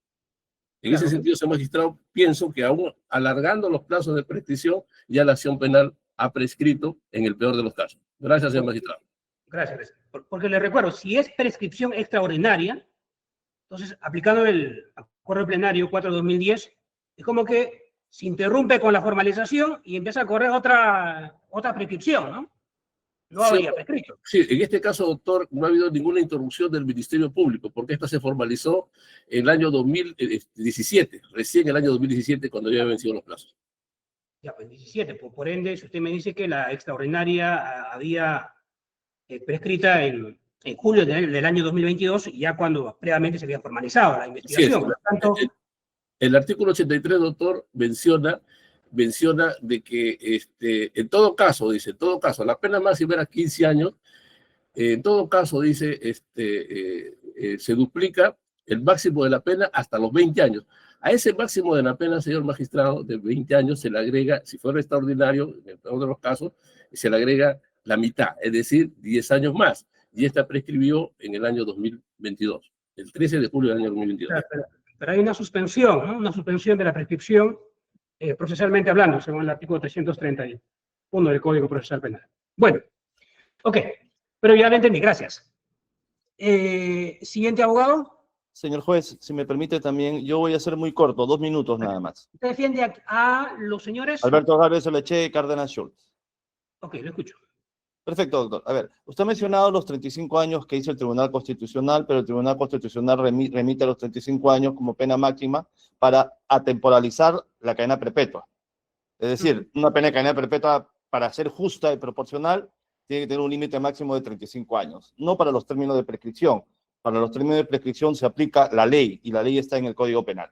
En ese sentido, señor magistrado, pienso que aún alargando los plazos de prescripción, ya la acción penal ha prescrito en el peor de los casos. Gracias, señor magistrado. Gracias. Porque le recuerdo, si es prescripción extraordinaria, entonces, aplicando el acuerdo plenario 4/2010, es como que se interrumpe con la formalización y empieza a correr otra prescripción, ¿no? No habría prescrito. Sí, en este caso, doctor, no ha habido ninguna interrupción del Ministerio Público, porque esta se formalizó en el año 2017, recién en el año 2017, cuando ya habían vencido los plazos. Ya, pues 17. Por ende, si usted me dice que la extraordinaria había prescrita en julio del año 2022, ya cuando previamente se había formalizado la investigación. Sí, por lo tanto, el artículo 83, doctor, menciona de que en todo caso, dice, en todo caso, la pena máxima era 15 años, en todo caso, dice, se duplica el máximo de la pena hasta los 20 años. A ese máximo de la pena, señor magistrado, de 20 años, se le agrega, si fuera extraordinario, en el peor de los casos, se le agrega la mitad, es decir, 10 años más. Y esta prescribió en el año 2022, el 13 de julio del año 2022. Pero hay una suspensión, ¿no? Una suspensión de la prescripción procesalmente hablando, según el artículo 331 del Código Procesal Penal. Bueno, ok, pero ya lo entendí, gracias. Siguiente abogado. Señor juez, si me permite también, yo voy a ser muy corto, 2 minutos nada más. ¿Usted defiende a los señores? Alberto Gálvez Oleche y Cárdenas Schultz. Ok, lo escucho. Perfecto, doctor. A ver, usted ha mencionado los 35 años que hizo el Tribunal Constitucional, pero el Tribunal Constitucional remite a los 35 años como pena máxima para atemporalizar la cadena perpetua. Es decir, una pena de cadena perpetua, para ser justa y proporcional, tiene que tener un límite máximo de 35 años. No para los términos de prescripción. Para los términos de prescripción se aplica la ley, y la ley está en el Código Penal.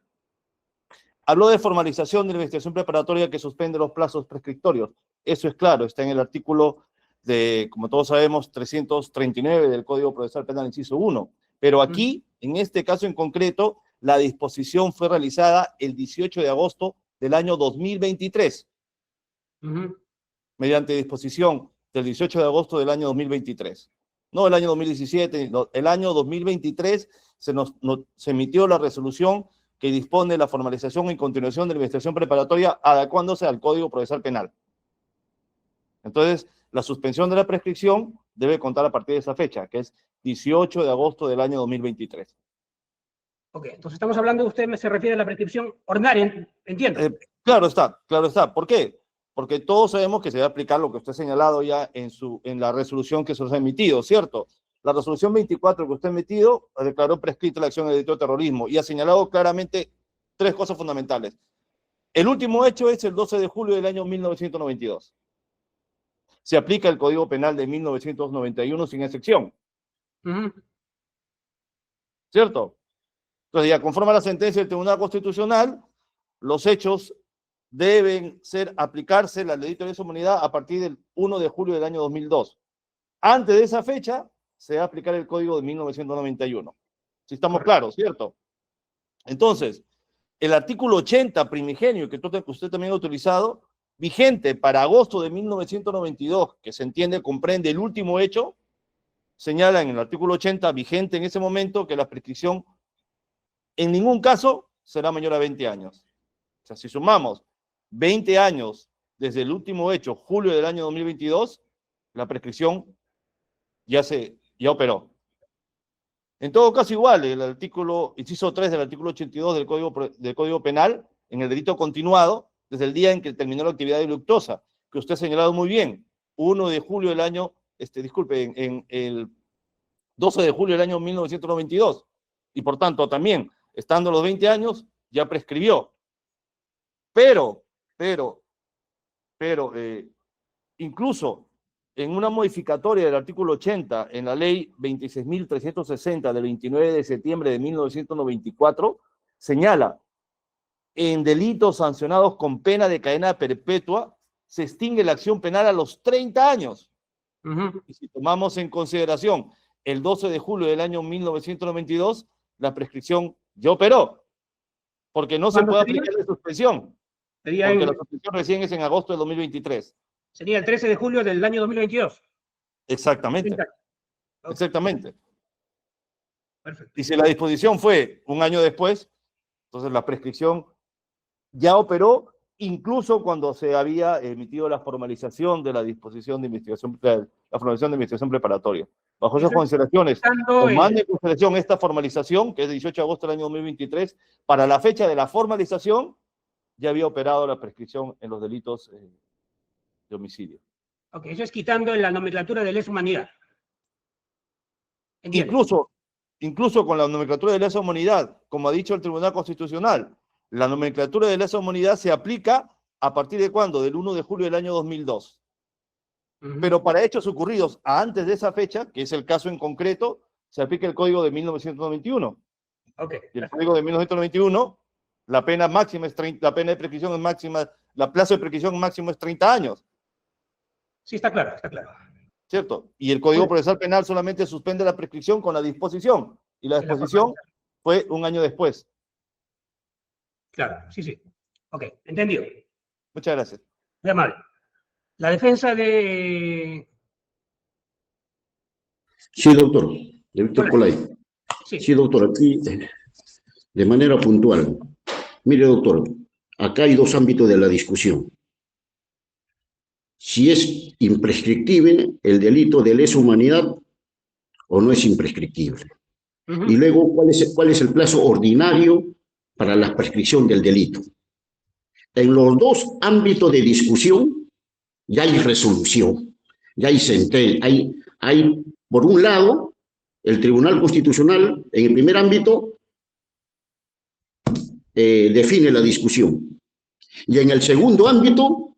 Habló de formalización de la investigación preparatoria que suspende los plazos prescriptorios. Eso es claro, está en el artículo de, como todos sabemos, 339 del Código Procesal Penal, inciso 1. Pero aquí, en este caso en concreto, la disposición fue realizada el 18 de agosto del año 2023. Mediante disposición del 18 de agosto del año 2023. No el año 2017, no, el año 2023 se emitió la resolución que dispone la formalización y continuación de la investigación preparatoria adecuándose al Código Procesal Penal. Entonces, la suspensión de la prescripción debe contar a partir de esa fecha, que es 18 de agosto del año 2023. Ok, entonces estamos hablando, usted se refiere a la prescripción ordinaria, entiendo. Claro está, claro está. ¿Por qué? Porque todos sabemos que se va a aplicar lo que usted ha señalado ya en la resolución que se nos ha emitido, ¿cierto? La resolución 24 que usted ha emitido declaró prescrita la acción de delito de terrorismo y ha señalado claramente 3 cosas fundamentales. El último hecho es el 12 de julio del año 1992. Se aplica el Código Penal de 1991 sin excepción. ¿Cierto? Entonces, ya conforme a la sentencia del Tribunal Constitucional, los hechos deben aplicarse la ley de lesa humanidad a partir del 1 de julio del año 2002. Antes de esa fecha, se va a aplicar el Código de 1991. Si estamos claros, ¿cierto? Entonces, el artículo 80 primigenio, que usted también ha utilizado, vigente para agosto de 1992, que se entiende, comprende el último hecho, señala en el artículo 80, vigente en ese momento, que la prescripción en ningún caso será mayor a 20 años. O sea, si sumamos 20 años desde el último hecho, julio del año 2022, la prescripción ya operó. En todo caso, igual, el artículo, inciso 3 del artículo 82 del Código Penal, en el delito continuado, desde el día en que terminó la actividad delictuosa, que usted ha señalado muy bien, 1 de julio del año, en el 12 de julio del año 1992, y por tanto también, estando los 20 años, ya prescribió. Pero, incluso en una modificatoria del artículo 80 en la ley 26.360 del 29 de septiembre de 1994, señala, en delitos sancionados con pena de cadena perpetua, se extingue la acción penal a los 30 años. Ujú. Y si tomamos en consideración el 12 de julio del año 1992, la prescripción ya operó, porque no se ¿Cuándo puede sería? aplicar la suspensión, Sería, porque la suspensión recién es en agosto de 2023. sería el 13 de julio del año 2022. Exactamente, 30. Ok, exactamente. perfecto. Y si la disposición fue un año después, entonces la prescripción ya operó, incluso cuando se había emitido la formalización de la disposición de investigación, la formalización de investigación preparatoria. Bajo esas Eso es consideraciones, Tanto, tomando en consideración esta formalización, que es 18 de agosto del año 2023, para la fecha de la formalización, ya había operado la prescripción en los delitos de homicidio. ok, eso es quitando en la nomenclatura de lesa humanidad. Entiendo. Incluso con la nomenclatura de lesa humanidad, como ha dicho el Tribunal Constitucional, la nomenclatura de lesa humanidad se aplica a partir de ¿cuándo? Del 1 de julio del año 2002. Ujú. Pero para hechos ocurridos antes de esa fecha, que es el caso en concreto, se aplica el Código de 1991. Ok, Y el Código de 1991, la pena máxima es 30, la pena de prescripción es máxima, la plazo de prescripción máximo es 30 años, sí, está claro, está claro. ¿cierto? Y el Código Bueno. Procesal Penal solamente suspende la prescripción con la disposición, y la De la disposición fue un año después. Claro, sí, sí. Ok, entendido. Muchas gracias. Muy amable. La defensa de... Sí, doctor. De Víctor Colay. Colay. Sí, Sí, doctor, aquí de manera puntual. Mire, doctor, acá hay dos ámbitos de la discusión. Si es imprescriptible el delito de lesa humanidad o no es imprescriptible. ujú, Y luego, ¿cuál es el plazo ordinario para la prescripción del delito? En los dos ámbitos de discusión ya hay resolución, ya hay sentencia, hay, por un lado, el Tribunal Constitucional, en el primer ámbito, define la discusión. Y en el segundo ámbito,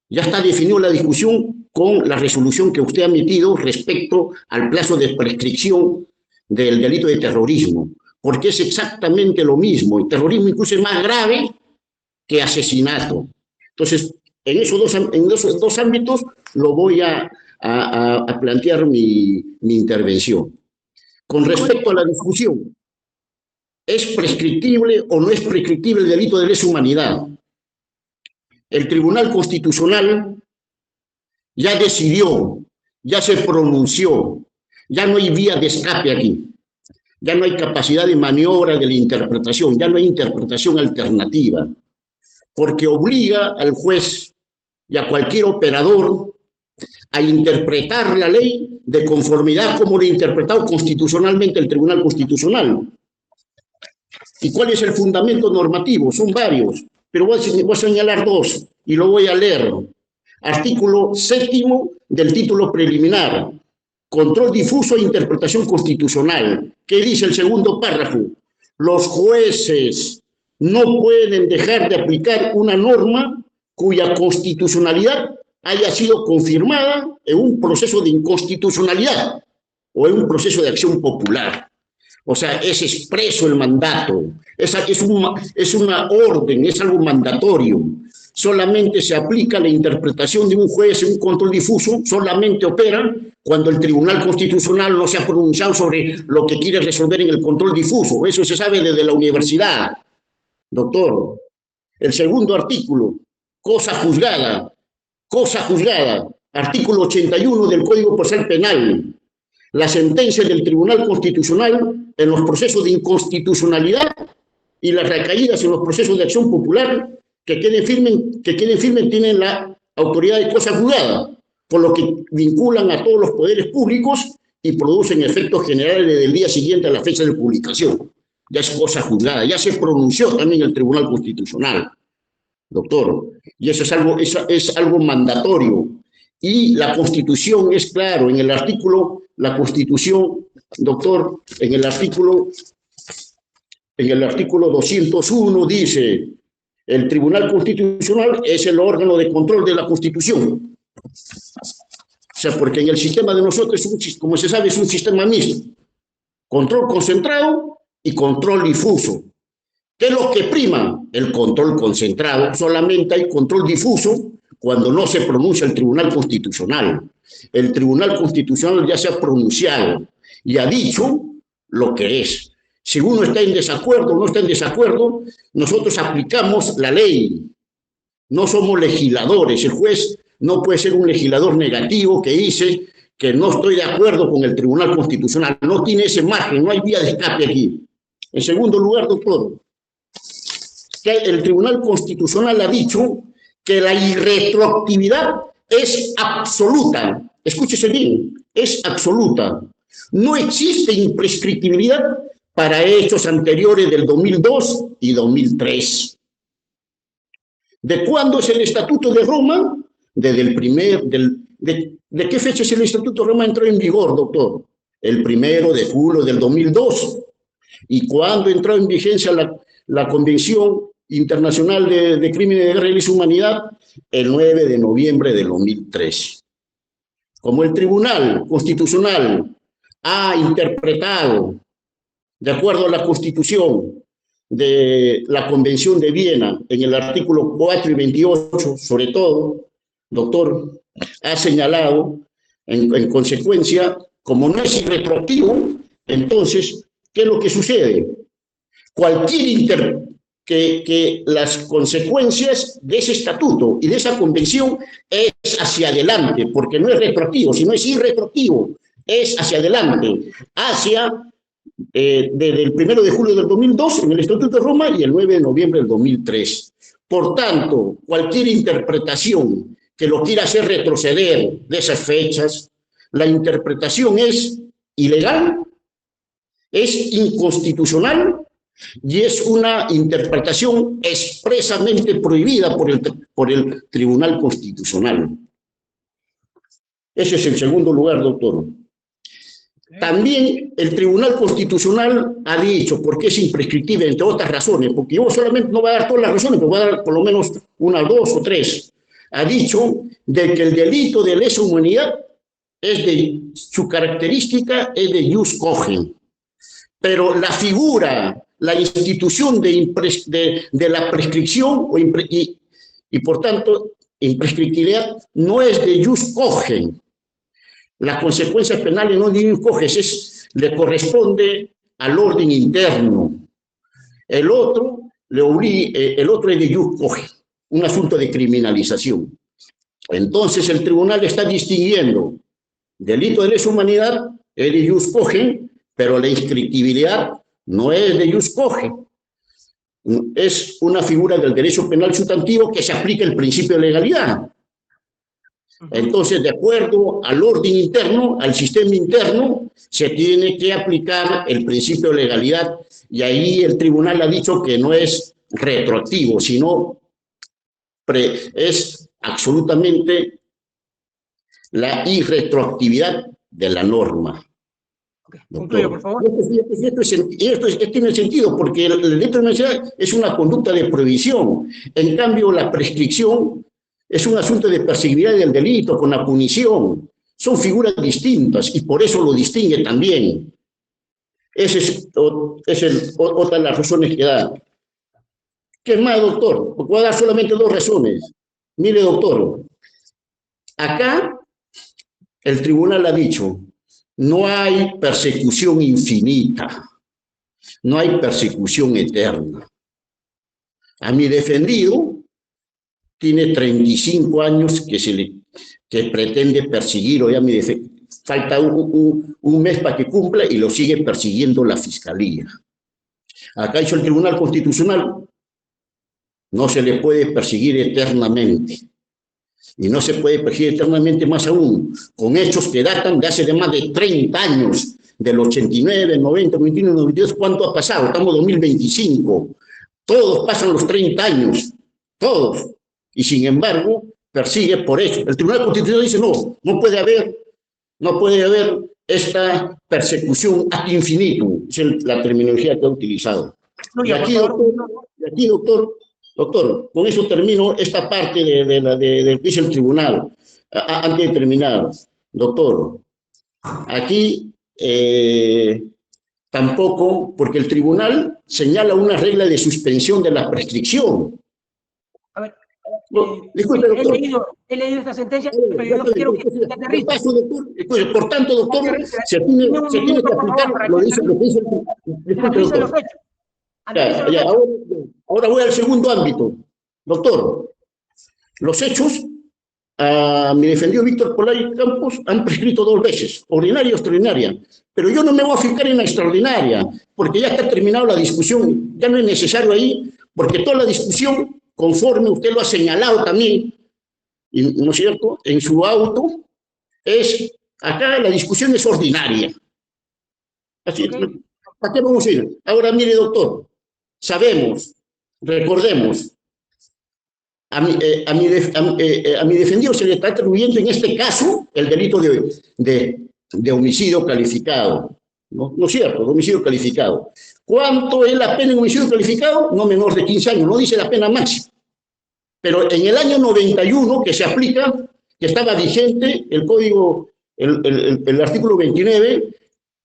ya está definida la discusión con la resolución que usted ha emitido respecto al plazo de prescripción del delito de terrorismo, porque es exactamente lo mismo. El terrorismo incluso es más grave que asesinato. Entonces, en esos dos ámbitos lo voy a plantear mi intervención. Con respecto a la discusión, ¿es prescriptible o no es prescriptible el delito de lesa humanidad? El Tribunal Constitucional ya decidió, ya se pronunció, ya no hay vía de escape aquí, ya no hay capacidad de maniobra de la interpretación, ya no hay interpretación alternativa, porque obliga al juez y a cualquier operador a interpretar la ley de conformidad como lo ha interpretado constitucionalmente el Tribunal Constitucional. ¿Y cuál es el fundamento normativo? Son varios, pero voy a señalar dos y lo voy a leer. Artículo 7º del título preliminar, control difuso e interpretación constitucional. ¿Qué dice el segundo párrafo? Los jueces no pueden dejar de aplicar una norma cuya constitucionalidad haya sido confirmada en un proceso de inconstitucionalidad o en un proceso de acción popular. O sea, es expreso el mandato, es una orden, es algo mandatorio. Solamente se aplica la interpretación de un juez en un control difuso, solamente opera cuando el Tribunal Constitucional no se ha pronunciado sobre lo que quiere resolver en el control difuso. Eso se sabe desde la universidad, doctor. El segundo artículo, cosa juzgada, artículo 81 del Código Procesal Penal. La sentencia del Tribunal Constitucional en los procesos de inconstitucionalidad y las recaídas en los procesos de acción popular que queden firmes tienen la autoridad de cosa juzgada, por lo que vinculan a todos los poderes públicos y producen efectos generales desde el día siguiente a la fecha de publicación. Ya es cosa juzgada, ya se pronunció también el Tribunal Constitucional, doctor, y eso es algo mandatorio. Y la Constitución es claro, en el artículo, la Constitución, doctor, en el artículo 201 dice, el Tribunal Constitucional es el órgano de control de la Constitución. O sea, porque en el sistema de nosotros, como se sabe, es un sistema mixto. Control concentrado y control difuso. ¿Qué es lo que prima? El control concentrado. Solamente hay control difuso cuando no se pronuncia el Tribunal Constitucional. El Tribunal Constitucional ya se ha pronunciado y ha dicho lo que es. Si uno está en desacuerdo o no está en desacuerdo, nosotros aplicamos la ley. No somos legisladores. El juez no puede ser un legislador negativo que dice que no estoy de acuerdo con el Tribunal Constitucional. No tiene ese margen, no hay vía de escape aquí. En segundo lugar, doctor, que el Tribunal Constitucional ha dicho que la irretroactividad es absoluta. Escúchese bien, es absoluta. No existe imprescriptibilidad para hechos anteriores del 2002 y 2003. ¿De cuándo es el Estatuto de Roma? Desde el primer... ¿De qué fecha es el Estatuto de Roma entró en vigor, doctor? El 1 de julio del 2002. ¿Y cuándo entró en vigencia la Convención Internacional de Crímenes de Guerra y Lesa Humanidad? El 9 de noviembre del 2003. Como el Tribunal Constitucional ha interpretado, de acuerdo a la Constitución de la Convención de Viena, en el artículo 4 y 28, sobre todo, doctor, ha señalado, en consecuencia, como no es irretroactivo, entonces, ¿qué es lo que sucede? Que las consecuencias de ese estatuto y de esa convención es hacia adelante, porque no es retroactivo, sino es irretroactivo, es hacia adelante, desde el 1 de julio del 2002 en el Estatuto de Roma y el 9 de noviembre del 2003. Por tanto, cualquier interpretación que lo quiera hacer retroceder de esas fechas, la interpretación es ilegal, es inconstitucional y es una interpretación expresamente prohibida por el Tribunal Constitucional. Ese es el segundo lugar, doctor. También el Tribunal Constitucional ha dicho, porque es imprescriptible, entre otras razones, porque yo solamente no voy a dar todas las razones, pero voy a dar por lo menos una, dos o tres. Ha dicho de que el delito de lesa humanidad su característica es de jus cogens. Pero la figura, la institución de la prescripción y por tanto imprescriptibilidad no es de jus cogens. Las consecuencias penales no es de jus cogens, le corresponde al orden interno. El otro es de jus cogens, un asunto de criminalización. Entonces el tribunal está distinguiendo delito de lesa humanidad es de jus cogens, pero la inscriptibilidad no es de jus cogens. Es una figura del derecho penal sustantivo que se aplica el principio de legalidad. Entonces, de acuerdo al orden interno, al sistema interno, se tiene que aplicar el principio de legalidad y ahí el tribunal ha dicho que no es retroactivo, sino es absolutamente la irretroactividad de la norma. Concluyo, por favor. Esto tiene sentido porque el delito de mencionar es una conducta de prohibición. En cambio, la prescripción es un asunto de perseguibilidad del delito con la punición. Son figuras distintas y por eso lo distingue también. Esa es otra de las razones que da. ¿Qué más, doctor? Voy a dar solamente dos razones. Mire, doctor, acá el tribunal ha dicho, no hay persecución infinita, no hay persecución eterna. A mi defendido tiene 35 años que pretende perseguir, o ya falta un mes para que cumpla y lo sigue persiguiendo la Fiscalía. Acá hizo el Tribunal Constitucional, no se le puede perseguir eternamente. Y no se puede perseguir eternamente más aún, con hechos que datan de hace de más de 30 años, del 89, 90, 91, 92, ¿cuánto ha pasado? Estamos en 2025. Todos pasan los 30 años, todos. Y sin embargo, persigue por eso. El Tribunal Constitucional dice, no puede haber esta persecución ad infinitum, es la terminología que ha utilizado. Y aquí, doctor, con eso termino esta parte de que dice el tribunal. Antes de terminar, doctor, aquí tampoco, porque el tribunal señala una regla de suspensión de la prescripción. A ver, Disculpe, doctor. He leído esta sentencia, pero yo quiero que ¿Qué paso, doctor? Escuche, por tanto, doctor, se tiene que aplicar lo dice disculpe, analice los doctor. hechos. Analice los Ya, hechos. ahora voy al segundo ámbito. Doctor, los hechos a mi defendido Víctor Polay Campos han prescrito 2 veces, ordinaria y extraordinaria. Pero yo no me voy a fijar en la extraordinaria, porque ya está terminada la discusión, ya no es necesario ahí, porque toda la discusión, conforme usted lo ha señalado también, ¿no es cierto?, en su auto, acá la discusión es ordinaria. Así, Okay. ¿Para qué vamos a ir? Ahora, mire, doctor, sabemos, recordemos, a mi defendido se le está atribuyendo en este caso el delito de homicidio calificado. ¿No es cierto? De homicidio calificado. ¿Cuánto es la pena en homicidio calificado? No menor de 15 años, no dice la pena máxima. Pero en el año 91 que se aplica, que estaba vigente el código, el artículo 29,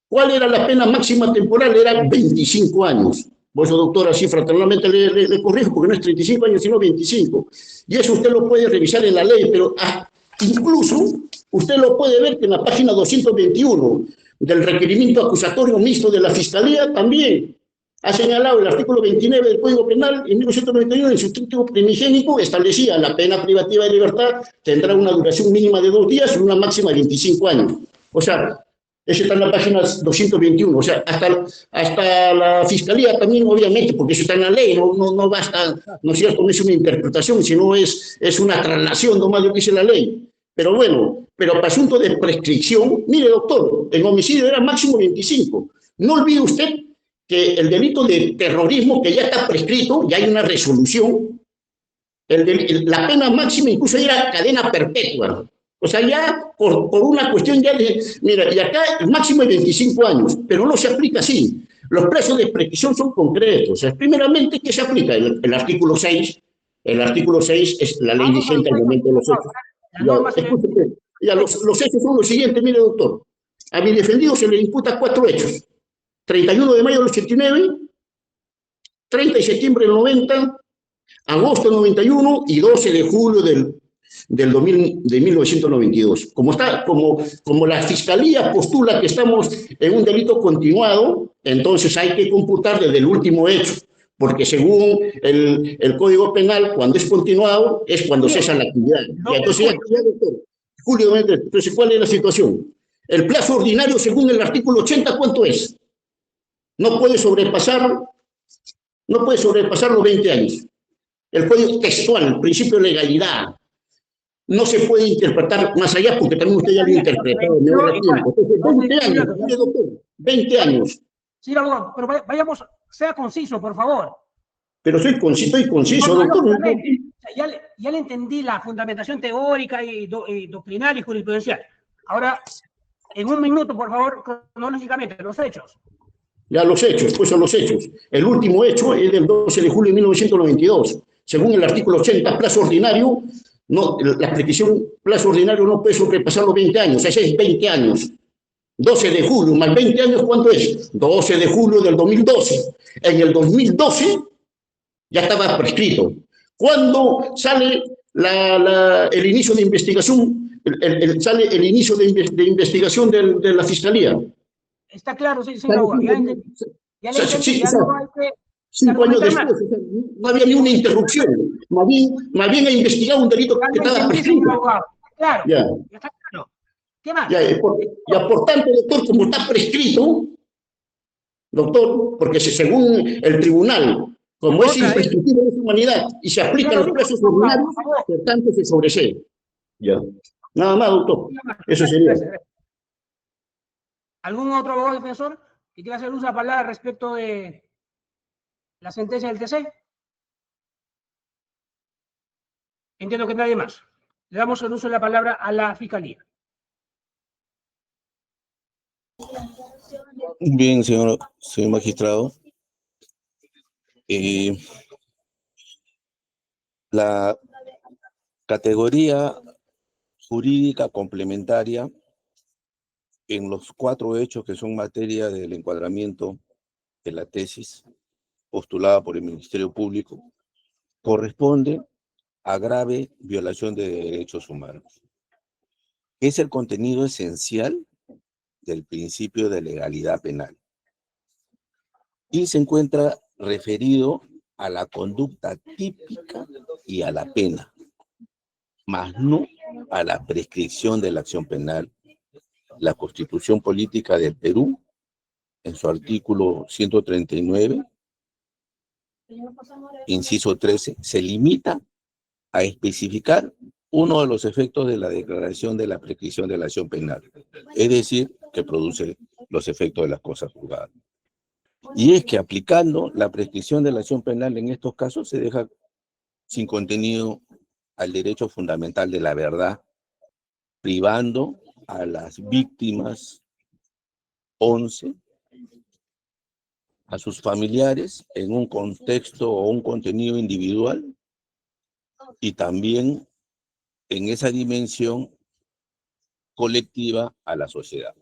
¿cuál era la pena máxima temporal? Era 25 años. Por eso, doctora, así fraternalmente le corrijo, porque no es 35 años, sino 25. Y eso usted lo puede revisar en la ley, pero incluso usted lo puede ver que en la página 221 del requerimiento acusatorio mixto de la Fiscalía también ha señalado el artículo 29 del Código Penal en 1991, en su título primigénico, establecía la pena privativa de libertad tendrá una duración mínima de 2 días y una máxima de 25 años. O sea, eso está en la página 221, o sea, hasta la Fiscalía también, obviamente, porque eso está en la ley, no basta, no es cierto, no es una interpretación, sino es una traslación nomás de lo que dice la ley. Pero bueno, pero para asunto de prescripción, mire, doctor, el homicidio era máximo 25. No olvide usted que el delito de terrorismo, que ya está prescrito, ya hay una resolución, la pena máxima incluso era cadena perpetua. O sea, ya por una cuestión ya de... Mira, y acá el máximo es 25 años, pero no se aplica así. Los plazos de prescripción son concretos. O sea, primeramente, ¿qué se aplica? El artículo 6. El artículo 6 es la ley vigente al momento de los hechos. Los hechos son los siguientes, mire, doctor. A mi defendido se le imputa 4 hechos. 31 de mayo del 89, 30 de septiembre del 90, agosto del 91 y 12 de julio de 1992. Como la Fiscalía postula que estamos en un delito continuado, entonces hay que computar desde el último hecho, porque según el Código Penal, cuando es continuado, es cuando cesa la actividad. Y entonces, doctor, Julio, entonces, ¿cuál es la situación? El plazo ordinario, según el artículo 80, ¿cuánto es? No puede sobrepasar los 20 años. El código textual, el principio de legalidad, no se puede interpretar más allá porque también usted ya lo ha interpretado. Entonces, 20 años, doctor, 20 años. Sí, abogado, pero vayamos, sea conciso, por favor. Pero estoy conciso, doctor. Ya le entendí la fundamentación teórica y doctrinal y jurisprudencial. Ahora, en un minuto, por favor, cronológicamente, los hechos. Ya los hechos, pues son los hechos. El último hecho es del 12 de julio de 1992. Según el artículo 80, plazo ordinario, la prescripción plazo ordinario no puede sobrepasar los 20 años, ese es 20 años. 12 de julio más 20 años, ¿cuánto es? 12 de julio del 2012. En el 2012 ya estaba prescrito. ¿Cuándo sale el inicio de investigación? Sale el inicio de investigación de la Fiscalía. Está claro, sí, señor abogado. Ya le entendí, ya no hay que... 5 años después, no había ni una interrupción. Más bien ha investigado un delito que estaba prescrito. Claro, ya está claro. ¿Qué más? Ya, por tanto, doctor, como está prescrito, doctor, porque según el tribunal, como es imprescriptible de su humanidad y se aplican los plazos ordinarios, por tanto se sobresee. Ya. Nada más, doctor. Eso sería. ¿Algún otro abogado defensor que quiera hacer uso de la palabra respecto de la sentencia del TC? Entiendo que nadie más. Le damos el uso de la palabra a la Fiscalía. Bien, señor magistrado. La categoría jurídica complementaria en los 4 hechos que son materia del encuadramiento de la tesis postulada por el Ministerio Público corresponde a grave violación de derechos humanos. Es el contenido esencial del principio de legalidad penal y se encuentra referido a la conducta típica y a la pena, mas no a la prescripción de la acción penal. La Constitución Política del Perú, en su artículo 139, inciso 13, se limita a especificar uno de los efectos de la declaración de la prescripción de la acción penal, es decir, que produce los efectos de las cosas juzgadas. Y es que aplicando la prescripción de la acción penal en estos casos se deja sin contenido al derecho fundamental de la verdad, privando a las víctimas 11, a sus familiares en un contexto o un contenido individual y también en esa dimensión colectiva a la sociedad,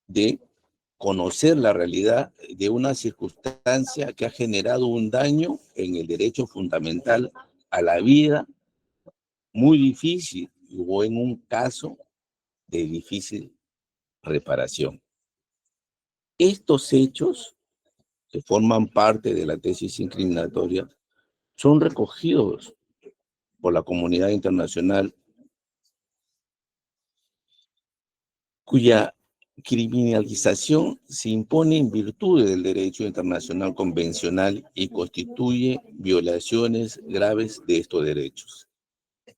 de conocer la realidad de una circunstancia que ha generado un daño en el derecho fundamental a la vida muy difícil o en un caso de difícil reparación. Estos hechos, que forman parte de la tesis incriminatoria, son recogidos por la comunidad internacional, cuya criminalización se impone en virtud del derecho internacional convencional y constituye violaciones graves de estos derechos.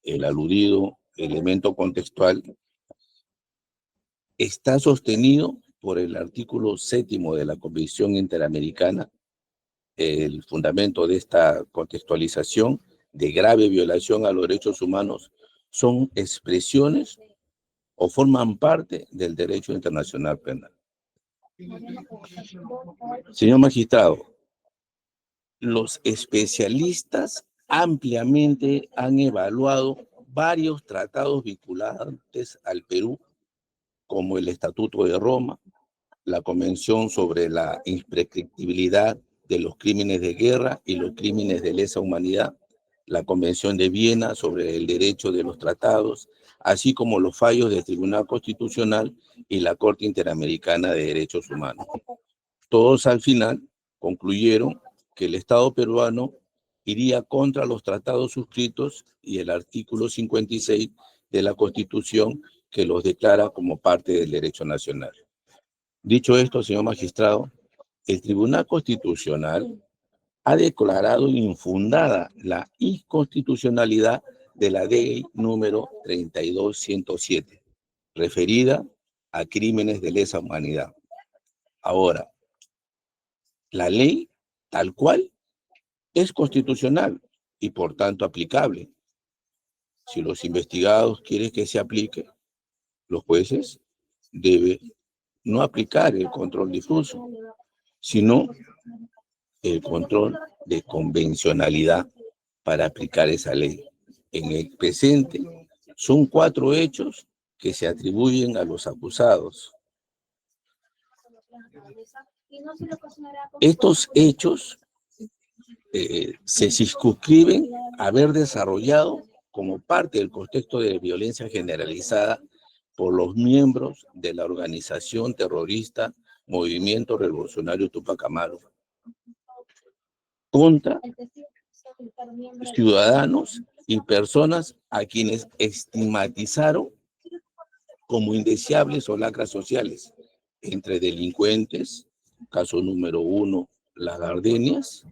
El aludido elemento contextual está sostenido por el artículo 7º de la Convención Interamericana. El fundamento de esta contextualización de grave violación a los derechos humanos son expresiones o forman parte del derecho internacional penal. Señor magistrado, los especialistas ampliamente han evaluado varios tratados vinculantes al Perú, como el Estatuto de Roma, la Convención sobre la Imprescriptibilidad de los Crímenes de Guerra y los Crímenes de Lesa Humanidad, la Convención de Viena sobre el Derecho de los Tratados, así como los fallos del Tribunal Constitucional y la Corte Interamericana de Derechos Humanos. Todos al final concluyeron que el Estado peruano iría contra los tratados suscritos y el artículo 56 de la Constitución, que los declara como parte del derecho nacional. Dicho esto, señor magistrado, el Tribunal Constitucional ha declarado infundada la inconstitucionalidad de la ley número 32107, referida a crímenes de lesa humanidad. Ahora, la ley tal cual es constitucional y por tanto aplicable. Si los investigados quieren que se aplique, los jueces deben no aplicar el control difuso, sino el control de convencionalidad para aplicar esa ley. En el presente, son 4 hechos que se atribuyen a los acusados. Estos hechos se circunscriben a haber desarrollado como parte del contexto de violencia generalizada por los miembros de la organización terrorista Movimiento Revolucionario Tupac Amaru contra ciudadanos y personas a quienes estigmatizaron como indeseables o lacras sociales, entre delincuentes, caso número 1, las gardenias,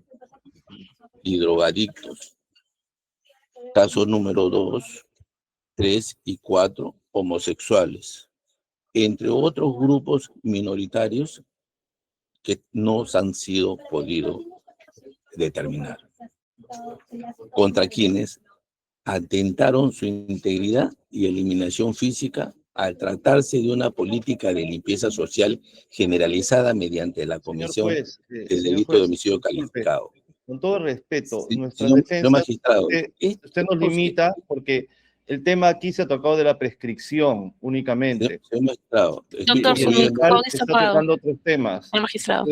y drogadictos, caso número 2, 3 y 4, homosexuales, entre otros grupos minoritarios que no han sido podido determinar, contra quienes atentaron su integridad y eliminación física al tratarse de una política de limpieza social generalizada mediante la comisión del delito de homicidio calificado. Con todo respeto, Sí, nuestra señor defensa, magistrado, usted nos limita porque el tema aquí se ha tocado de la prescripción únicamente. Señor magistrado, Doctor, su micrófono está apagado. tocando otros temas. El magistrado.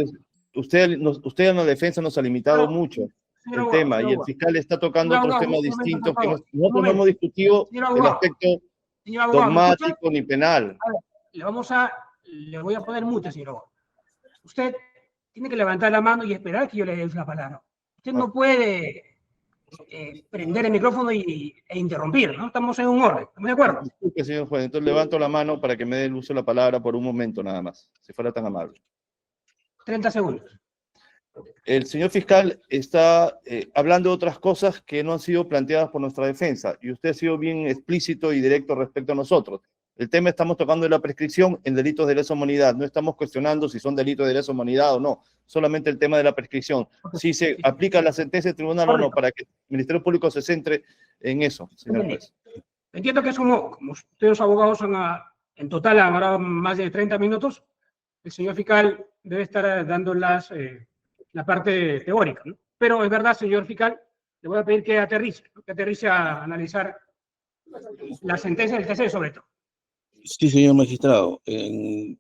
Entonces, usted en la defensa nos ha limitado mucho. Señor el abogado, tema señor y el abogado. fiscal está tocando Señor otros abogado, temas un momento, distintos por que favor. nosotros Un no hemos momento. discutido Señor el abogado, aspecto señor abogado, ¿me escucha? dogmático ni penal. A ver, le voy a poner mute, señor abogado. Usted tiene que levantar la mano y esperar que yo le dé la palabra. Usted no puede prender el micrófono e interrumpir, ¿no? Estamos en un orden, ¿estamos de acuerdo? Disculpe, señor juez, entonces levanto la mano para que me dé el uso de la palabra por un momento nada más, si fuera tan amable. 30 segundos. El señor fiscal está hablando de otras cosas que no han sido planteadas por nuestra defensa y usted ha sido bien explícito y directo respecto a nosotros. El tema estamos tocando de la prescripción en delitos de lesa humanidad. No estamos cuestionando si son delitos de lesa humanidad o no, solamente el tema de la prescripción. Si se aplica la sentencia del tribunal o no, para que el Ministerio Público se centre en eso, señor juez. Entiendo que es como ustedes los abogados en total han hablado más de 30 minutos, el señor fiscal debe estar dando la parte teórica, ¿no? Pero es verdad, señor fiscal, le voy a pedir que aterrice a analizar la sentencia del TC sobre todo. Sí, señor magistrado.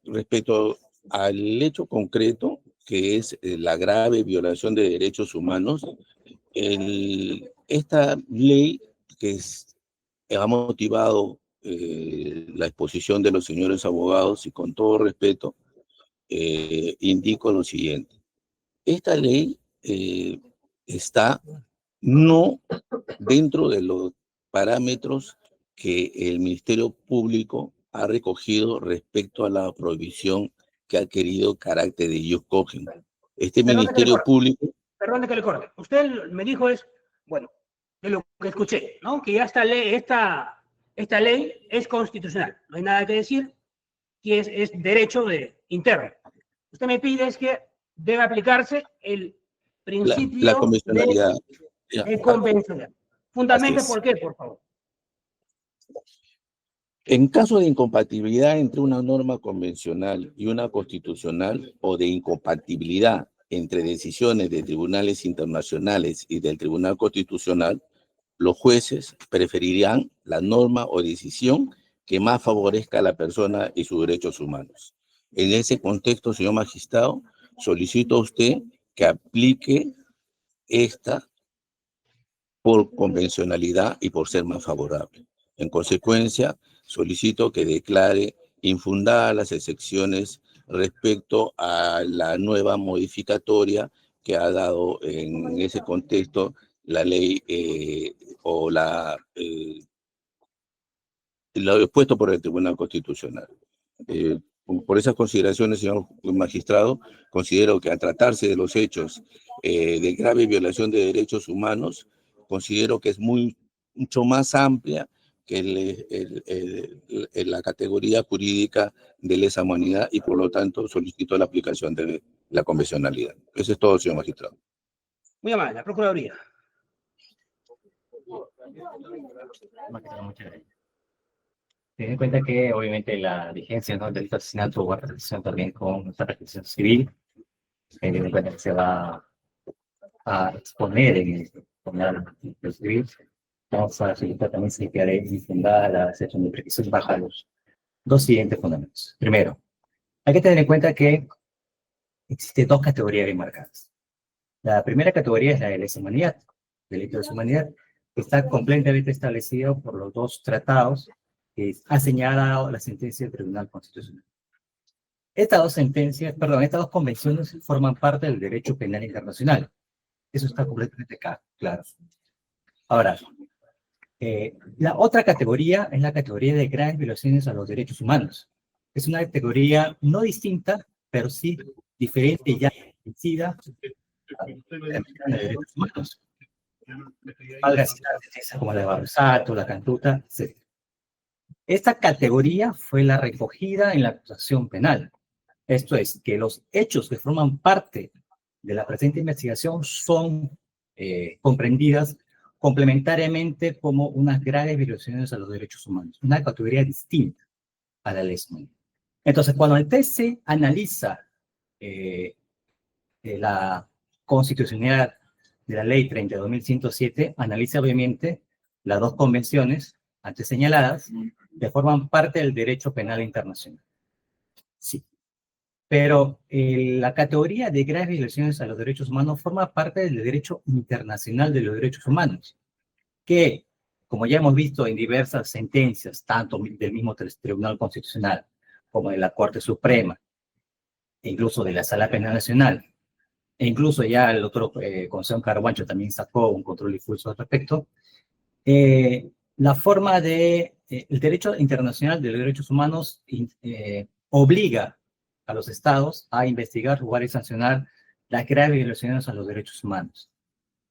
Respecto al hecho concreto, que es la grave violación de derechos humanos, esta ley que ha motivado la exposición de los señores abogados, y con todo respeto, indico lo siguiente. Esta ley está no dentro de los parámetros que el Ministerio Público ha recogido respecto a la prohibición que ha adquirido carácter de ius cogens. Este Ministerio Público... Perdón que le corte. Usted me dijo bueno, de lo que escuché, ¿no? Que ya esta ley es constitucional. No hay nada que decir, que es derecho interno. Usted me pide es que debe aplicarse el principio la convencionalidad. de convencionalidad. Fundamente, ¿por qué, por favor? En caso de incompatibilidad entre una norma convencional y una constitucional, o de incompatibilidad entre decisiones de tribunales internacionales y del Tribunal Constitucional, los jueces preferirán la norma o decisión que más favorezca a la persona y sus derechos humanos. En ese contexto, señor magistrado, solicito a usted que aplique esta por convencionalidad y por ser más favorable. En consecuencia, solicito que declare infundadas las excepciones respecto a la nueva modificatoria que ha dado en ese contexto la ley o lo expuesto por el Tribunal Constitucional. Por esas consideraciones, señor magistrado, considero que al tratarse de los hechos de grave violación de derechos humanos, considero que es mucho más amplia que la categoría jurídica de lesa humanidad, y por lo tanto solicito la aplicación de la convencionalidad. Eso es todo, señor magistrado. Muy amable, la Procuraduría. Muchas gracias. Ten en cuenta que obviamente la vigencia del delito de asesinato guarda relación también con nuestra prescripción civil. Ten en cuenta que se va a exponer en el tribunal civil. Vamos a solicitar también se declare infundada la excepción de prescripción bajo los dos siguientes fundamentos. Primero, hay que tener en cuenta que existen dos categorías bien marcadas. La primera categoría es la de lesa humanidad, delito de lesa humanidad, que está completamente establecido por los dos tratados que ha señalado la sentencia del Tribunal Constitucional. Estas dos convenciones forman parte del derecho penal internacional. Eso está completamente claro. Ahora, la otra categoría es la categoría de graves violaciones a los derechos humanos. Es una categoría no distinta, pero sí diferente y ya vencida a los derechos humanos. Valga sentencias como la de Barusato, la Cantuta, etc. Esta categoría fue la recogida en la acusación penal. Esto es, que los hechos que forman parte de la presente investigación son comprendidas complementariamente como unas graves violaciones a los derechos humanos, una categoría distinta a la lesa humanidad. Entonces, cuando el TC analiza la constitucionalidad de la ley 30.2107, analiza obviamente las dos convenciones antes señaladas que forman parte del derecho penal internacional. Sí. Pero la categoría de graves violaciones a los derechos humanos forma parte del derecho internacional de los derechos humanos, que, como ya hemos visto en diversas sentencias, tanto del mismo Tribunal Constitucional como de la Corte Suprema, e incluso de la Sala Penal Nacional, e incluso ya el otro Consejo Carhuancho también sacó un control difuso al respecto, la forma de, el derecho internacional de los derechos humanos obliga a los estados a investigar, juzgar y sancionar las graves violaciones a los derechos humanos.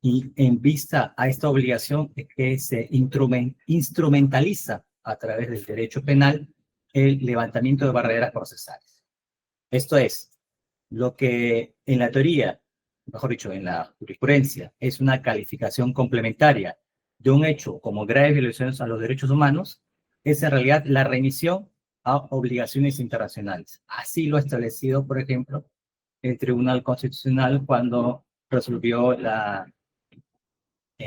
Y en vista a esta obligación es que se instrumentaliza a través del derecho penal el levantamiento de barreras procesales. Esto es, lo que en la teoría, mejor dicho, en la jurisprudencia, es una calificación complementaria de un hecho como graves violaciones a los derechos humanos, es en realidad la remisión a obligaciones internacionales. Así lo ha establecido, por ejemplo, el Tribunal Constitucional cuando resolvió el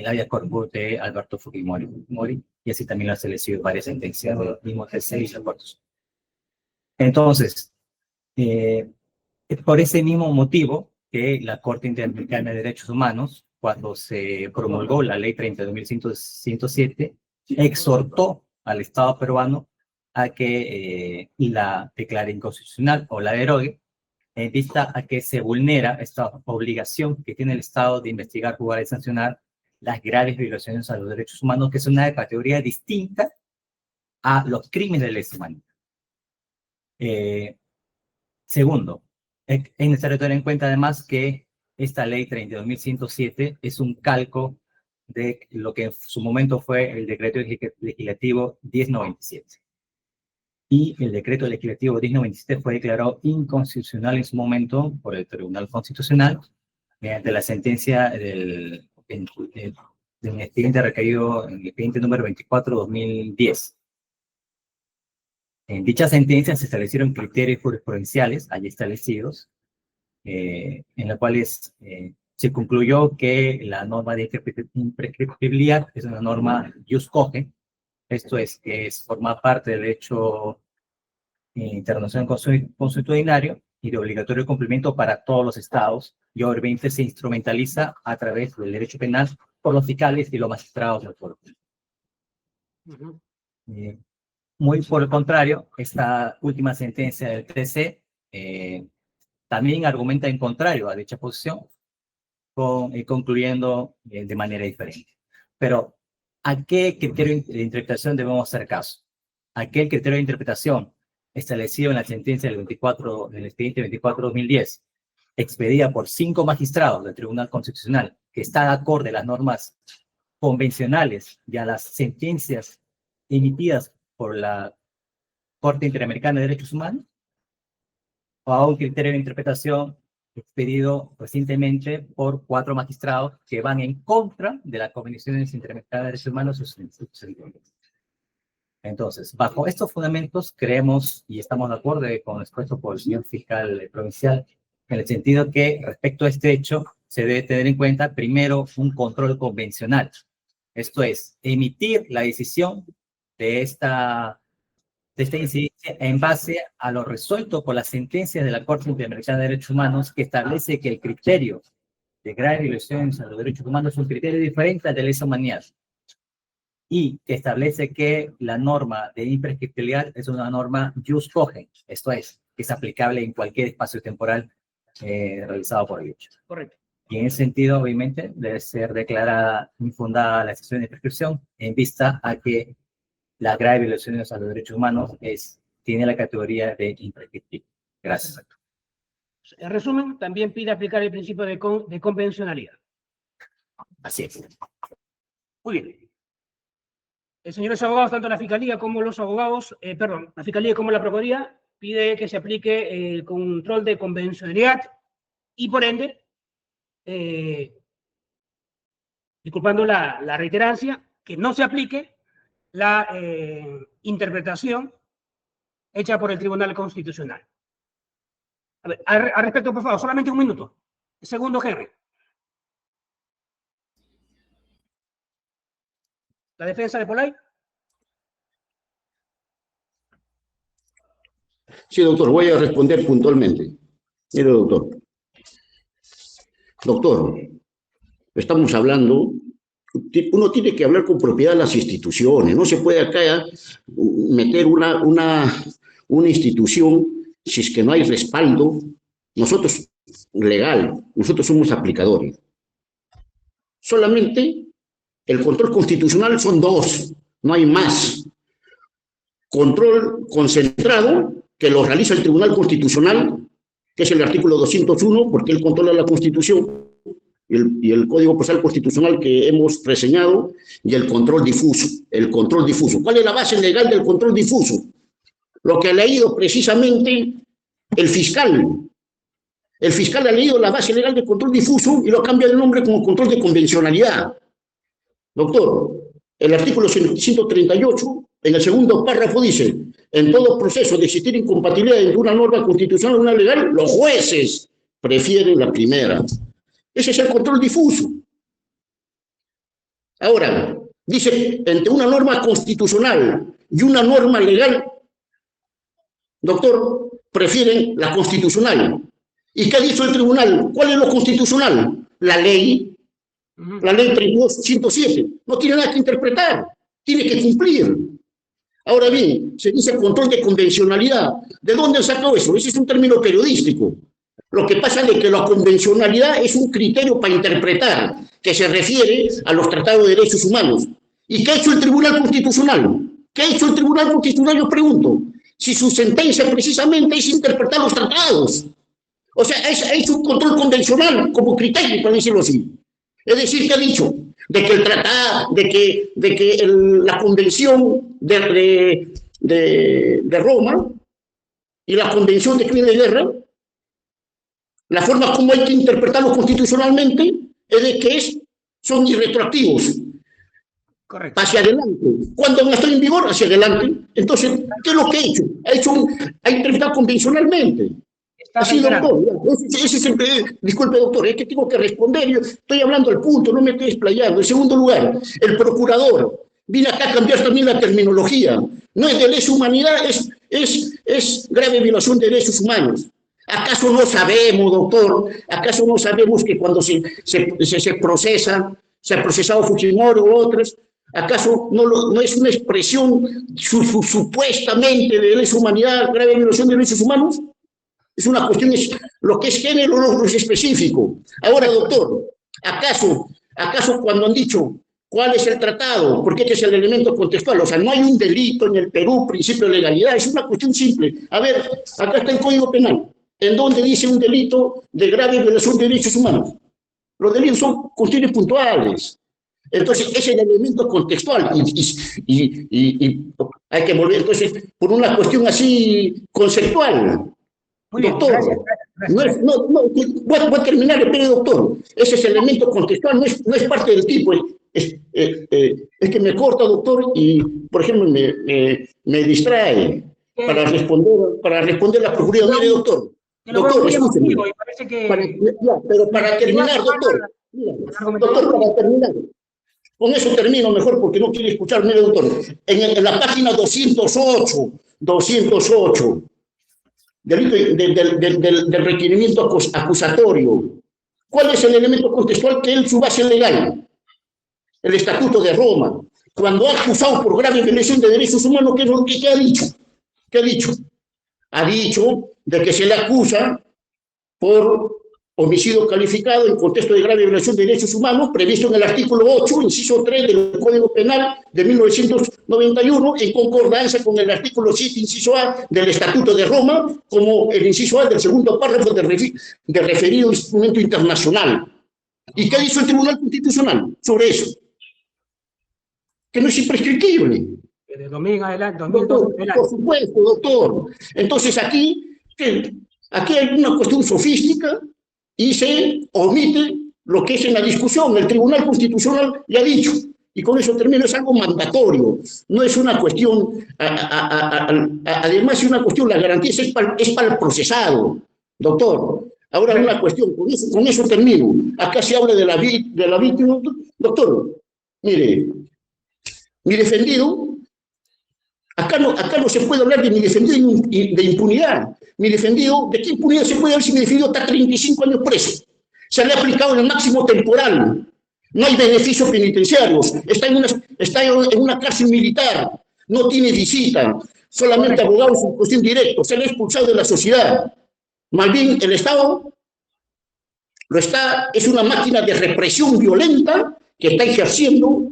habeas corpus de Alberto Fujimori, y así también lo ha establecido varias sentencias de los mismos TC y acuerdos. Entonces, es por ese mismo motivo que la Corte Interamericana de Derechos Humanos, cuando se promulgó la Ley 30.107, exhortó al Estado peruano a que la declare inconstitucional o la derogue, en vista a que se vulnera esta obligación que tiene el Estado de investigar, juzgar y sancionar las graves violaciones a los derechos humanos, que es una categoría distinta a los crímenes de lesa humanidad. Segundo, es necesario tener en cuenta además que esta ley 32.107 es un calco de lo que en su momento fue el decreto legislativo 1097. Y el decreto legislativo 1097 fue declarado inconstitucional en su momento por el Tribunal Constitucional mediante la sentencia del expediente recaído en el expediente número 24/2010. En dicha sentencia se establecieron criterios jurisprudenciales allí establecidos, en los cuales se concluyó que la norma de imprescriptibilidad es una norma jus cogens, esto es, que forma parte del derecho internacional consuetudinario y de obligatorio cumplimiento para todos los estados, y obviamente se instrumentaliza a través del derecho penal por los fiscales y los magistrados del pueblo. Muy por el contrario, esta última sentencia del TC también argumenta en contrario a dicha posición, concluyendo de manera diferente. Pero, ¿a qué criterio de interpretación debemos hacer caso? Aquel criterio de interpretación establecido en la sentencia del expediente 24/2010, expedida por 5 magistrados del Tribunal Constitucional, que está de acuerdo a las normas convencionales y a las sentencias emitidas por la Corte Interamericana de Derechos Humanos, o a un criterio de interpretación expedido recientemente por 4 magistrados que van en contra de las convenciones interamericanas de derechos humanos y sus sentencias. Entonces, bajo estos fundamentos, creemos y estamos de acuerdo con lo expuesto por el señor fiscal provincial, en el sentido que respecto a este hecho se debe tener en cuenta primero un control convencional. Esto es, emitir la decisión de esta incidencia en base a lo resuelto por las sentencias de la Corte Interamericana de Derechos Humanos, que establece que el criterio de graves violaciones a los derechos humanos es un criterio diferente al de lesa humanidad, y que establece que la norma de imprescriptibilidad es una norma jus cogens, esto es aplicable en cualquier espacio temporal realizado por el hecho. Correcto. Y en ese sentido, obviamente, debe ser declarada infundada la decisión de prescripción en vista a que las graves violaciones a los derechos humanos tiene la categoría de imprescriptible. Gracias. En resumen, también pide aplicar el principio de convencionalidad. Así es. Muy bien. Señores abogados, tanto la Fiscalía como los abogados, la Fiscalía como la Procuraduría, pide que se aplique el control de convencionalidad y, por ende, disculpando la reiterancia, que no se aplique la interpretación hecha por el Tribunal Constitucional. A ver, al respecto, por favor, solamente un minuto. Segundo, Henry. La defensa de Polay. Sí, doctor, voy a responder puntualmente. Mire, doctor, estamos hablando, uno tiene que hablar con propiedad de las instituciones, no se puede acá meter una institución si es que no hay respaldo. Nosotros, legal, nosotros somos aplicadores. Solamente el control constitucional son dos, no hay más. Control concentrado, que lo realiza el Tribunal Constitucional, que es el artículo 201, porque él controla la Constitución, y el Código Procesal Constitucional que hemos reseñado, y el control difuso. El control difuso. ¿Cuál es la base legal del control difuso? Lo que ha leído precisamente el fiscal. El fiscal ha leído la base legal del control difuso y lo cambia de nombre como control de convencionalidad. Doctor, el artículo 138, en el segundo párrafo dice: en todo proceso de existir incompatibilidad entre una norma constitucional y una legal, los jueces prefieren la primera. Ese es el control difuso. Ahora, dice, entre una norma constitucional y una norma legal, doctor, prefieren la constitucional. ¿Y qué ha dicho el tribunal? ¿Cuál es lo constitucional? La ley 32.107. No tiene nada que interpretar, tiene que cumplir. Ahora bien, se dice control de convencionalidad. ¿De dónde han sacado eso? Ese es un término periodístico. Lo que pasa es que la convencionalidad es un criterio para interpretar, que se refiere a los tratados de derechos humanos. ¿Y qué ha hecho el Tribunal Constitucional? ¿Qué ha hecho el Tribunal Constitucional? Yo pregunto. Si su sentencia precisamente es interpretar los tratados. O sea, ha hecho un control convencional como criterio, para decirlo así. Es decir, que ha dicho de que el tratado, la Convención de Roma y la Convención de Crimen de Guerra, la forma como hay que interpretarlos constitucionalmente es de que son irretroactivos. Correcto. Hacia adelante. Cuando no están en vigor, hacia adelante. Entonces, ¿qué es lo que ha hecho? Ha interpretado convencionalmente. Así, doctor. Disculpe, doctor, es que tengo que responder. Yo estoy hablando al punto, no me estoy explayando. En segundo lugar, el procurador viene acá a cambiar también la terminología. No es de lesa humanidad, es grave violación de derechos humanos. ¿Acaso no sabemos, doctor? ¿Acaso no sabemos que cuando se procesa, se ha procesado Fujimori u otras, acaso no es una expresión supuestamente de lesa humanidad, grave violación de derechos humanos? Es una cuestión, lo que es género no es específico. Ahora, doctor, ¿acaso cuando han dicho cuál es el tratado? Porque este es el elemento contextual. O sea, no hay un delito en el Perú, principio de legalidad, es una cuestión simple. A ver, acá está el Código Penal, en donde dice un delito de grave violación de derechos humanos. Los delitos son cuestiones puntuales. Entonces, ese es el elemento contextual. Y hay que volver, entonces, por una cuestión así conceptual. Muy bien, doctor, gracias. Voy a terminar, espere, doctor. Ese es el elemento contextual, no es parte del tipo. Es que me corta, doctor, y, por ejemplo, me distrae para responder la Procuraduría. Mire, doctor. Doctor, escúcheme. Pero para terminar, doctor. Doctor, para terminar. Con eso termino mejor porque no quiere escuchar. Mire, doctor. En la página 208. Del requerimiento acusatorio. ¿Cuál es el elemento contextual que es su base legal? El Estatuto de Roma. Cuando ha acusado por grave violación de derechos humanos, ¿qué ha dicho? ¿Qué ha dicho? Ha dicho de que se le acusa por homicidio calificado en contexto de grave violación de derechos humanos, previsto en el artículo 8, inciso 3 del Código Penal de 1991, en concordancia con el artículo 7, inciso A del Estatuto de Roma, como el inciso A del segundo párrafo de referido instrumento internacional. ¿Y qué dice el Tribunal Constitucional sobre eso? Que no es imprescriptible. Desde 2000 adelante, Por supuesto, doctor. Entonces aquí hay una cuestión sofística y se omite lo que es en la discusión. El Tribunal Constitucional ya ha dicho, y con eso termino, es algo mandatorio, no es una cuestión, además es una cuestión, la garantía es para el procesado, doctor. Ahora una cuestión, con eso termino. Acá se habla de la víctima, doctor. Mire, mi defendido Acá no se puede hablar de mi defendido de impunidad. Mi defendido, ¿de qué impunidad se puede hablar si mi defendido está 35 años preso? Se le ha aplicado el máximo temporal. No hay beneficios penitenciarios. Está en una cárcel militar. No tiene visita. Solamente abogados en cuestión directa. Se le ha expulsado de la sociedad. Más bien, el Estado es una máquina de represión violenta que está ejerciendo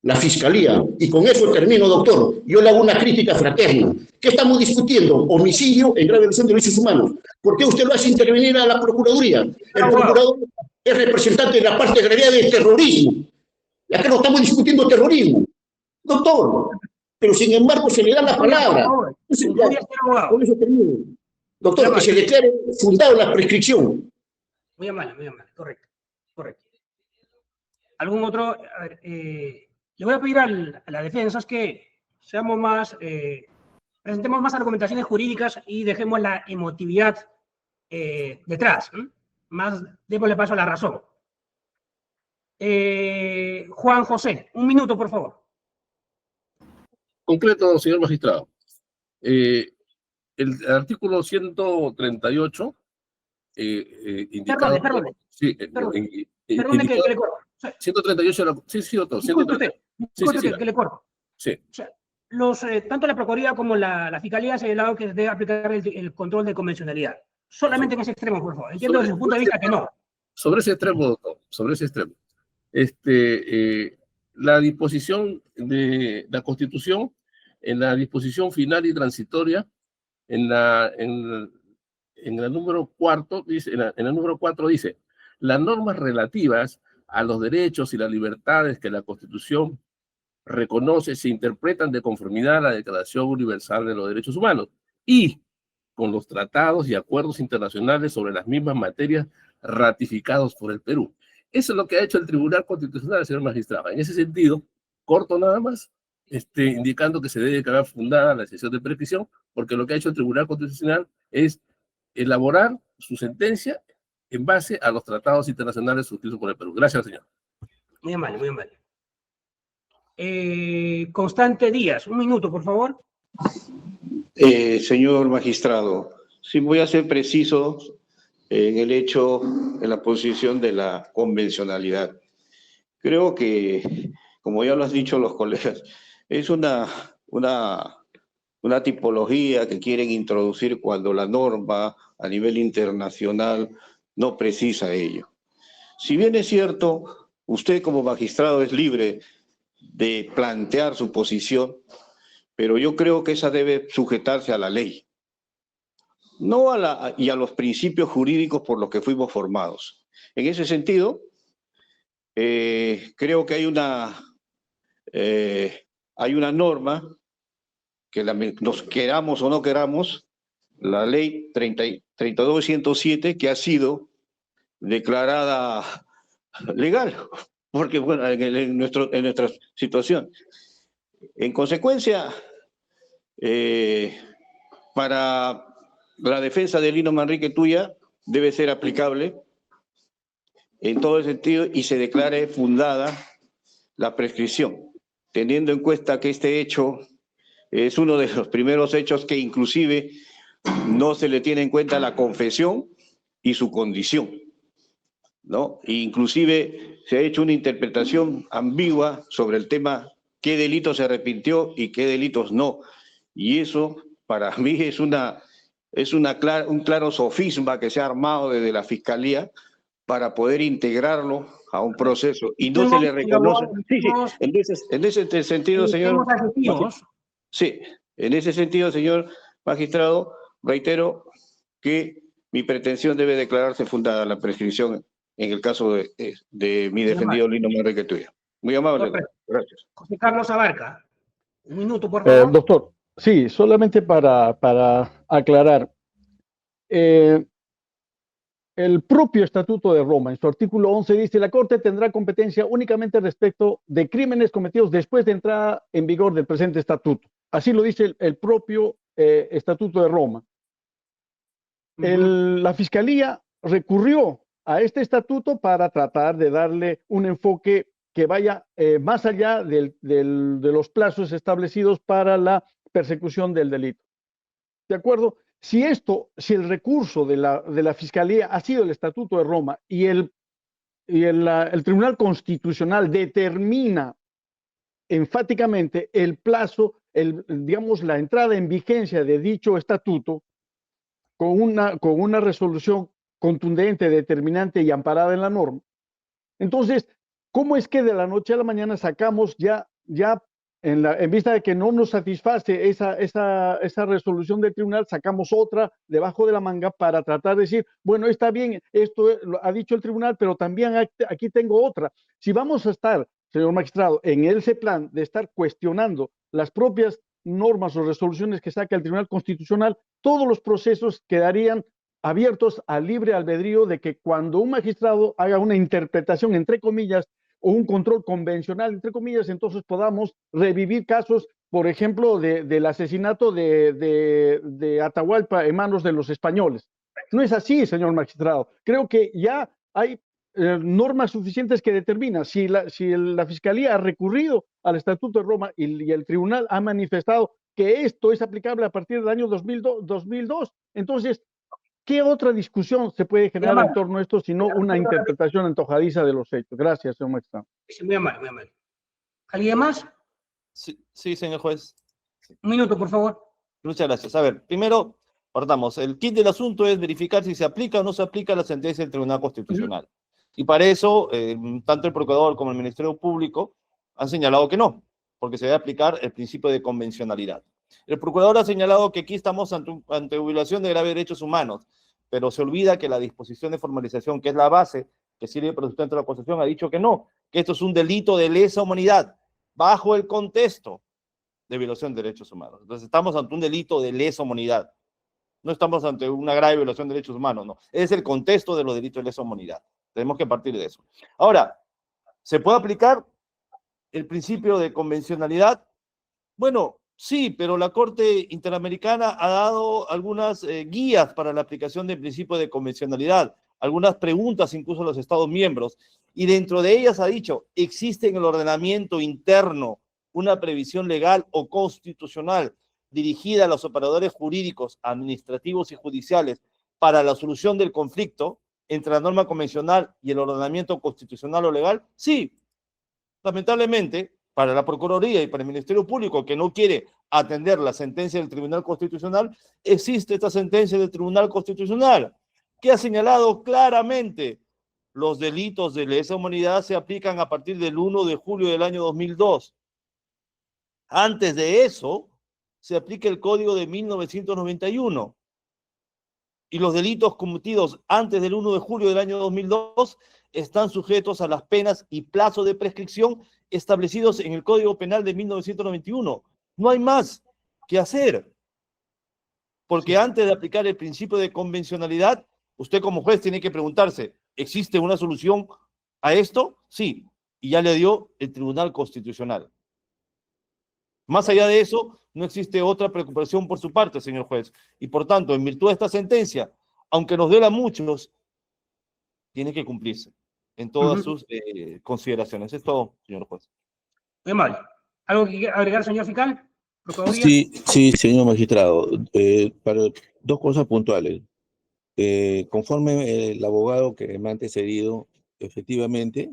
la Fiscalía. Y con eso termino, doctor. Yo le hago una crítica fraterna. ¿Qué estamos discutiendo? Homicidio en grave violación de derechos humanos. ¿Por qué usted lo hace intervenir a la Procuraduría? El procurador es representante de la parte agredida del terrorismo. Y acá no estamos discutiendo terrorismo. Doctor, pero sin embargo se le da la palabra. Con eso termino. Doctor, que se declare fundado la prescripción. Muy amable, correcto. ¿Algún otro? A ver, le voy a pedir a la defensa que seamos más, presentemos más argumentaciones jurídicas y dejemos la emotividad detrás. Más, démosle paso a la razón. Juan José, un minuto, por favor. Concreto, señor magistrado. El artículo 138 indicado... Perdone. Sí, Perdone que le corto. 138, sí, doctor. Disculpe usted, que le corto. Sí. O sea, tanto la Procuraduría como la Fiscalía han señalado que se debe aplicar el control de convencionalidad. Solamente en ese extremo, por favor. Entiendo desde su punto de vista que no. Sobre ese extremo, doctor, sobre ese extremo. La disposición de la Constitución, en la disposición final y transitoria, en el número 4 dice, las normas relativas a los derechos y las libertades que la Constitución reconoce se interpretan de conformidad a la Declaración Universal de los Derechos Humanos y con los tratados y acuerdos internacionales sobre las mismas materias ratificados por el Perú. Eso es lo que ha hecho el Tribunal Constitucional, señor magistrado. En ese sentido, corto nada más, indicando que se debe declarar fundada la sesión de prescripción, porque lo que ha hecho el Tribunal Constitucional es elaborar su sentencia en base a los tratados internacionales suscritos por el Perú. Gracias, señor. Muy amable. Constante Díaz, un minuto, por favor. Señor magistrado, sí voy a ser preciso en el hecho, en la posición de la convencionalidad. Creo que, como ya lo han dicho los colegas, es una tipología que quieren introducir cuando la norma a nivel internacional no precisa ello. Si bien es cierto, usted como magistrado es libre de plantear su posición, pero yo creo que esa debe sujetarse a la ley, no a los principios jurídicos por los que fuimos formados. En ese sentido, creo que hay una norma que nos queramos o no queramos, la ley 32.107, que ha sido declarada legal, porque bueno, en nuestra situación. En consecuencia, para la defensa de Lino Manrique Tuya debe ser aplicable en todo el sentido y se declare fundada la prescripción, teniendo en cuenta que este hecho es uno de los primeros hechos que inclusive no se le tiene en cuenta la confesión y su condición, ¿no? E inclusive se ha hecho una interpretación ambigua sobre el tema qué delitos se arrepintió y qué delitos no. Y eso para mí es un claro sofisma que se ha armado desde la Fiscalía para poder integrarlo a un proceso y no se le reconoce. En ese sentido, señor. Sí, en ese sentido, señor magistrado, reitero que mi pretensión debe declararse fundada la prescripción en el caso de mi defendido Lino Manrique Tuya. Muy amable. Gracias. José Carlos Abarca, un minuto, por favor. Doctor, sí, solamente para aclarar. El propio Estatuto de Roma, en su artículo 11, dice: la Corte tendrá competencia únicamente respecto de crímenes cometidos después de entrada en vigor del presente estatuto. Así lo dice el propio Estatuto de Roma. La Fiscalía recurrió a este estatuto para tratar de darle un enfoque que vaya más allá de los plazos establecidos para la persecución del delito. ¿De acuerdo? Si el recurso de la Fiscalía ha sido el Estatuto de Roma y el Tribunal Constitucional determina enfáticamente el plazo, digamos, la entrada en vigencia de dicho estatuto con una resolución contundente, determinante y amparada en la norma, entonces, ¿cómo es que de la noche a la mañana sacamos ya en vista de que no nos satisface esa resolución del tribunal, sacamos otra debajo de la manga para tratar de decir, bueno, está bien, esto lo ha dicho el tribunal, pero también aquí tengo otra? Si vamos a estar, señor magistrado, en ese plan de estar cuestionando las propias normas o resoluciones que saca el Tribunal Constitucional, todos los procesos quedarían abiertos al libre albedrío de que cuando un magistrado haga una interpretación, entre comillas, o un control convencional, entre comillas, entonces podamos revivir casos, por ejemplo, del asesinato de Atahualpa en manos de los españoles. No es así, señor magistrado. Creo que ya hay normas suficientes que determinan si la Fiscalía ha recurrido al Estatuto de Roma y el Tribunal ha manifestado que esto es aplicable a partir del año 2002. Entonces, ¿qué otra discusión se puede generar en torno a esto sino una interpretación antojadiza de los hechos? Gracias, señor magistrado. Muy amable, muy amable. ¿Alguien más? Sí, señor juez. Un minuto, por favor. Muchas gracias. A ver, primero, partamos. El kit del asunto es verificar si se aplica o no se aplica la sentencia del Tribunal Constitucional. Y para eso, tanto el Procurador como el Ministerio Público han señalado que no, porque se debe aplicar el principio de convencionalidad. El Procurador ha señalado que aquí estamos ante violación de graves derechos humanos, pero se olvida que la disposición de formalización, que es la base que sirve para sustento de la acusación, ha dicho que no, que esto es un delito de lesa humanidad, bajo el contexto de violación de derechos humanos. Entonces estamos ante un delito de lesa humanidad. No estamos ante una grave violación de derechos humanos, no. Es el contexto de los delitos de lesa humanidad. Tenemos que partir de eso. Ahora, ¿se puede aplicar el principio de convencionalidad? Bueno, sí, pero la Corte Interamericana ha dado algunas guías para la aplicación del principio de convencionalidad, algunas preguntas incluso a los Estados miembros, y dentro de ellas ha dicho, ¿existe en el ordenamiento interno una previsión legal o constitucional dirigida a los operadores jurídicos, administrativos y judiciales para la solución del conflicto entre la norma convencional y el ordenamiento constitucional o legal? Sí. Lamentablemente, para la Procuraduría y para el Ministerio Público, que no quiere atender la sentencia del Tribunal Constitucional, existe esta sentencia del Tribunal Constitucional, que ha señalado claramente los delitos de lesa humanidad se aplican a partir del 1 de julio del año 2002. Antes de eso, se aplica el Código de 1991. Y los delitos cometidos antes del 1 de julio del año 2002 están sujetos a las penas y plazos de prescripción establecidos en el Código Penal de 1991. No hay más que hacer. Porque antes de aplicar el principio de convencionalidad, usted como juez tiene que preguntarse, ¿existe una solución a esto? Sí, y ya le dio el Tribunal Constitucional. Más allá de eso, no existe otra preocupación por su parte, señor juez. Y por tanto, en virtud de esta sentencia, aunque nos duela a muchos, tiene que cumplirse en todas sus consideraciones. Es todo, señor juez. Muy amable. ¿Algo que agregar, señor fiscal? Sí, señor magistrado. Para dos cosas puntuales. Conforme el abogado que me ha antecedido, efectivamente,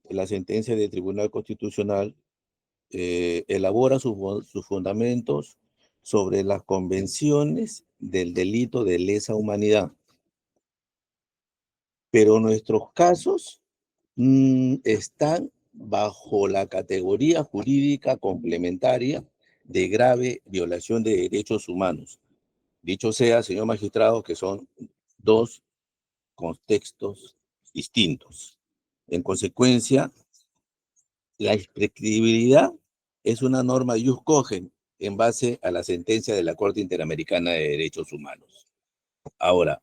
la sentencia del Tribunal Constitucional elabora sus fundamentos sobre las convenciones del delito de lesa humanidad. Pero nuestros casos están bajo la categoría jurídica complementaria de grave violación de derechos humanos. Dicho sea, señor magistrado, que son dos contextos distintos. En consecuencia, la imprescriptibilidad es una norma ius cogen en base a la sentencia de la Corte Interamericana de Derechos Humanos. Ahora,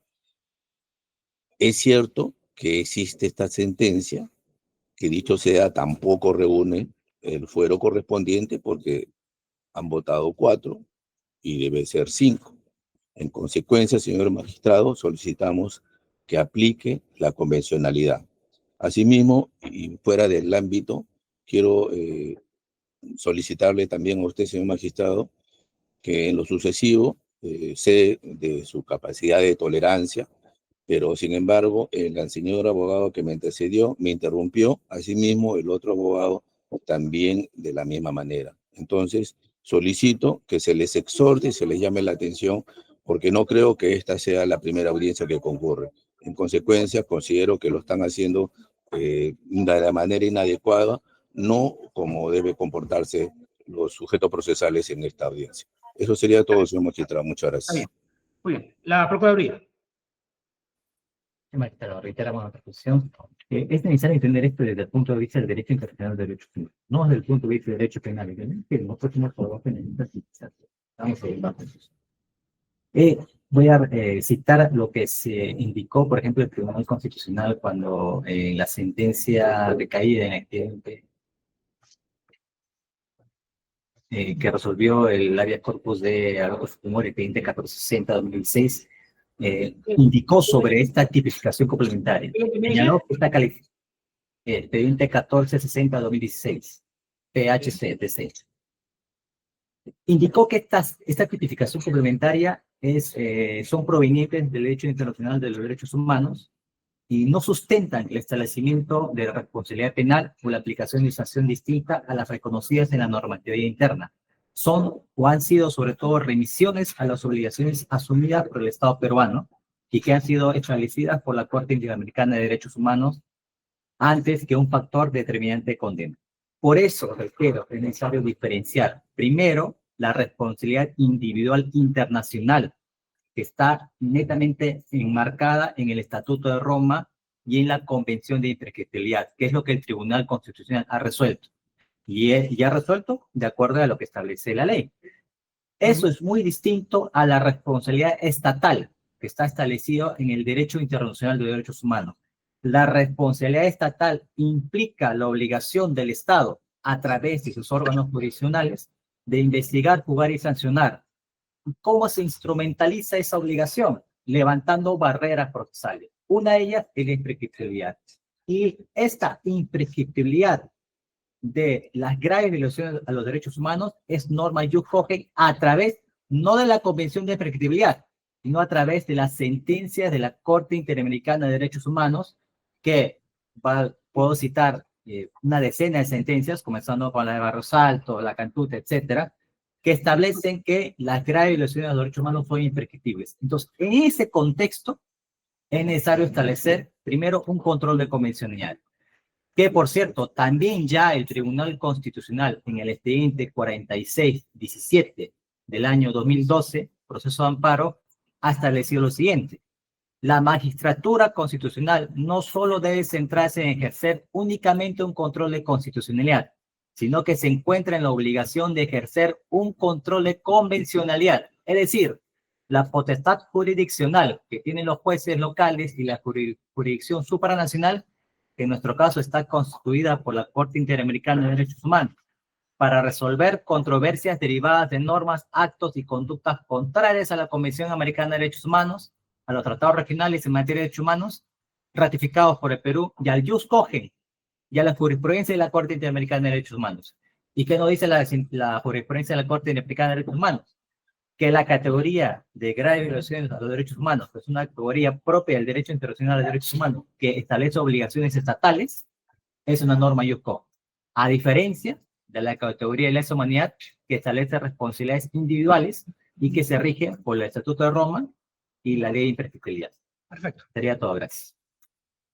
es cierto que existe esta sentencia, que dicho sea, tampoco reúne el fuero correspondiente porque han votado 4 y debe ser 5. En consecuencia, señor magistrado, solicitamos que aplique la convencionalidad. Asimismo, y fuera del ámbito quiero solicitarle también a usted, señor magistrado, que en lo sucesivo sé de su capacidad de tolerancia, pero sin embargo, el señor abogado que me antecedió me interrumpió, asimismo el otro abogado también de la misma manera. Entonces, solicito que se les exhorte y se les llame la atención, porque no creo que esta sea la primera audiencia que concurre. En consecuencia, considero que lo están haciendo de la manera inadecuada, no como debe comportarse los sujetos procesales en esta audiencia. Eso sería todo, señor magistrado. Muchas gracias. Muy bien. La Procuraduría. Magistrado, reiteramos nuestra posición. Es necesario entender esto desde el punto de vista del derecho internacional de derechos humanos, no desde el punto de vista del derecho penal. Que nosotros somos abogados penalistas y estamos en voy a citar lo que se indicó, por ejemplo, el Tribunal Constitucional cuando la sentencia recaída en expediente que resolvió el habeas corpus de Adolfo Fujimori, expediente 1460-2006, indicó sobre esta tipificación complementaria. Señaló que esta calificación, expediente 1460-2016, PHC-DC, indicó que esta tipificación complementaria son provenientes del derecho internacional de los derechos humanos y no sustentan el establecimiento de la responsabilidad penal o la aplicación de sanción distinta a las reconocidas en la normatividad interna. Son o han sido sobre todo remisiones a las obligaciones asumidas por el Estado peruano y que han sido establecidas por la Corte Interamericana de Derechos Humanos antes que un factor determinante de condena. Por eso, reitero, es necesario diferenciar, primero, la responsabilidad individual internacional, que está netamente enmarcada en el Estatuto de Roma y en la Convención de Imprescriptibilidad, que es lo que el Tribunal Constitucional ha resuelto. Y ha resuelto de acuerdo a lo que establece la ley. Eso es muy distinto a la responsabilidad estatal, que está establecido en el derecho internacional de derechos humanos. La responsabilidad estatal implica la obligación del Estado, a través de sus órganos jurisdiccionales, de investigar, juzgar y sancionar. ¿Cómo se instrumentaliza esa obligación? Levantando barreras procesales. Una de ellas es la imprescriptibilidad. Y esta imprescriptibilidad de las graves violaciones a los derechos humanos es norma jus cogens a través, no de la Convención de Imprescriptibilidad, sino a través de las sentencias de la Corte Interamericana de Derechos Humanos, que puedo citar una decena de sentencias, comenzando con la de Barros Alto, la Cantuta, etcétera, que establecen que las graves violaciones a los derechos humanos son imprescriptibles. Entonces, en ese contexto, es necesario establecer, primero, un control de convencionalidad, que, por cierto, también ya el Tribunal Constitucional, en el expediente 46-17 del año 2012, proceso de amparo, ha establecido lo siguiente: la magistratura constitucional no solo debe centrarse en ejercer únicamente un control de constitucionalidad, sino que se encuentra en la obligación de ejercer un control de convencionalidad, es decir, la potestad jurisdiccional que tienen los jueces locales y la jurisdicción supranacional, que en nuestro caso está constituida por la Corte Interamericana de Derechos Humanos, para resolver controversias derivadas de normas, actos y conductas contrarias a la Convención Americana de Derechos Humanos, a los tratados regionales en materia de derechos humanos, ratificados por el Perú, y al jus cogens, y a la jurisprudencia de la Corte Interamericana de Derechos Humanos. ¿Y qué nos dice la jurisprudencia de la Corte Interamericana de Derechos Humanos? Que la categoría de graves violaciones a los derechos humanos, que es una categoría propia del derecho internacional de derechos humanos, que establece obligaciones estatales, es una norma jus cogens, a diferencia de la categoría de lesa humanidad, que establece responsabilidades individuales y que se rige por el Estatuto de Roma y la ley de imprescriptibilidad. Perfecto. Sería todo, gracias.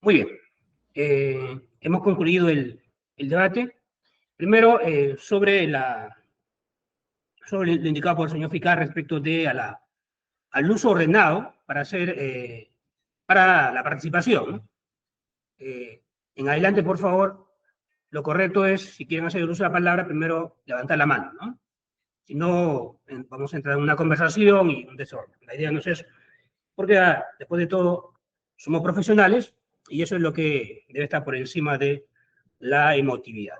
Muy bien. Hemos concluido el debate. Primero, sobre lo indicado por el señor Ficar respecto de al uso ordenado para para la participación, ¿no? En adelante, por favor, lo correcto es, si quieren hacer el uso de la palabra, primero levantar la mano, ¿no? Si no, vamos a entrar en una conversación y un desorden. La idea no es eso. Porque después de todo, somos profesionales y eso es lo que debe estar por encima de la emotividad.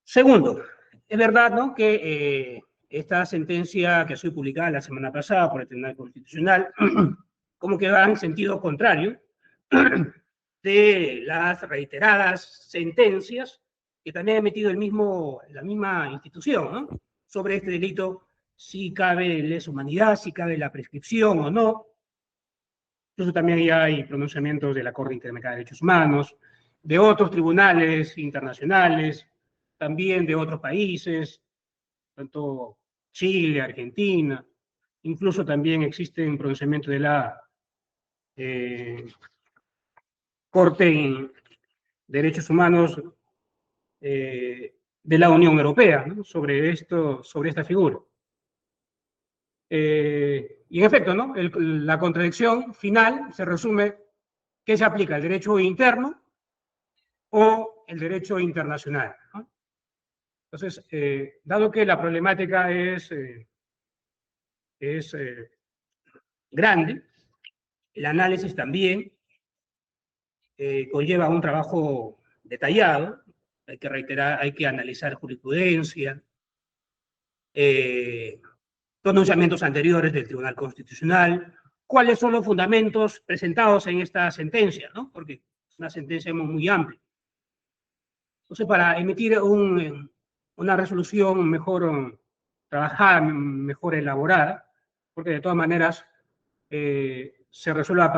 Segundo, es verdad, ¿no?, que esta sentencia que ha sido publicada la semana pasada por el Tribunal Constitucional, como que va en sentido contrario de las reiteradas sentencias que también ha emitido la misma institución, ¿no? Sobre este delito, si cabe lesa humanidad, si cabe la prescripción o no. Incluso también ya hay pronunciamientos de la Corte Interamericana de Derechos Humanos, de otros tribunales internacionales, también de otros países, tanto Chile, Argentina, incluso también existen pronunciamientos de la Corte de Derechos Humanos de la Unión Europea, ¿no? sobre esta figura. Y en efecto, ¿no? La contradicción final se resume ¿qué se aplica? ¿El derecho interno o el derecho internacional? ¿No? Entonces, dado que la problemática es grande, el análisis también conlleva un trabajo detallado, hay que reiterar, hay que analizar jurisprudencia, pronunciamientos anteriores del Tribunal Constitucional, cuáles son los fundamentos presentados en esta sentencia, ¿no? Porque es una sentencia muy amplia. Entonces, para emitir una resolución mejor trabajada, mejor elaborada, porque de todas maneras se resuelva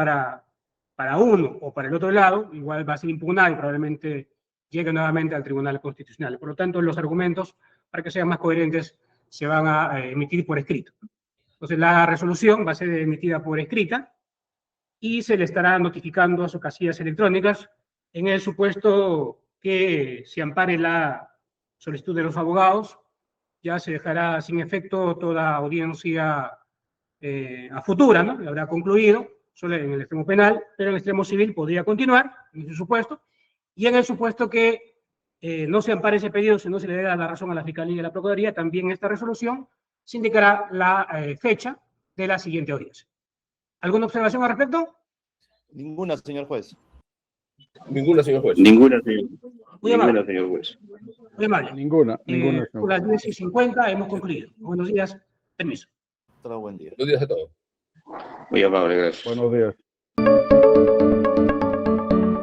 para uno o para el otro lado, igual va a ser impugnado y probablemente llegue nuevamente al Tribunal Constitucional. Por lo tanto, los argumentos, para que sean más coherentes, se van a emitir por escrito. Entonces, la resolución va a ser emitida por escrita y se le estará notificando a sus casillas electrónicas en el supuesto que se ampare la solicitud de los abogados, ya se dejará sin efecto toda audiencia a futura, ¿no? Habrá concluido, solo en el extremo penal, pero en el extremo civil podría continuar, en ese supuesto, y en el supuesto que no se ampare ese pedido, si no se le da la razón a la Fiscalía y a la Procuraduría, también esta resolución se indicará la fecha de la siguiente audiencia. ¿Alguna observación al respecto? Ninguna, señor juez. Ninguna, señor juez. Ninguna, señor. Muy amable. Ninguna, señor juez. Muy amable. Ninguna. Por las 10:50 hemos concluido. Buenos días. Permiso. Buen día. Buenos días a todos. Muy amable, gracias. Buenos días.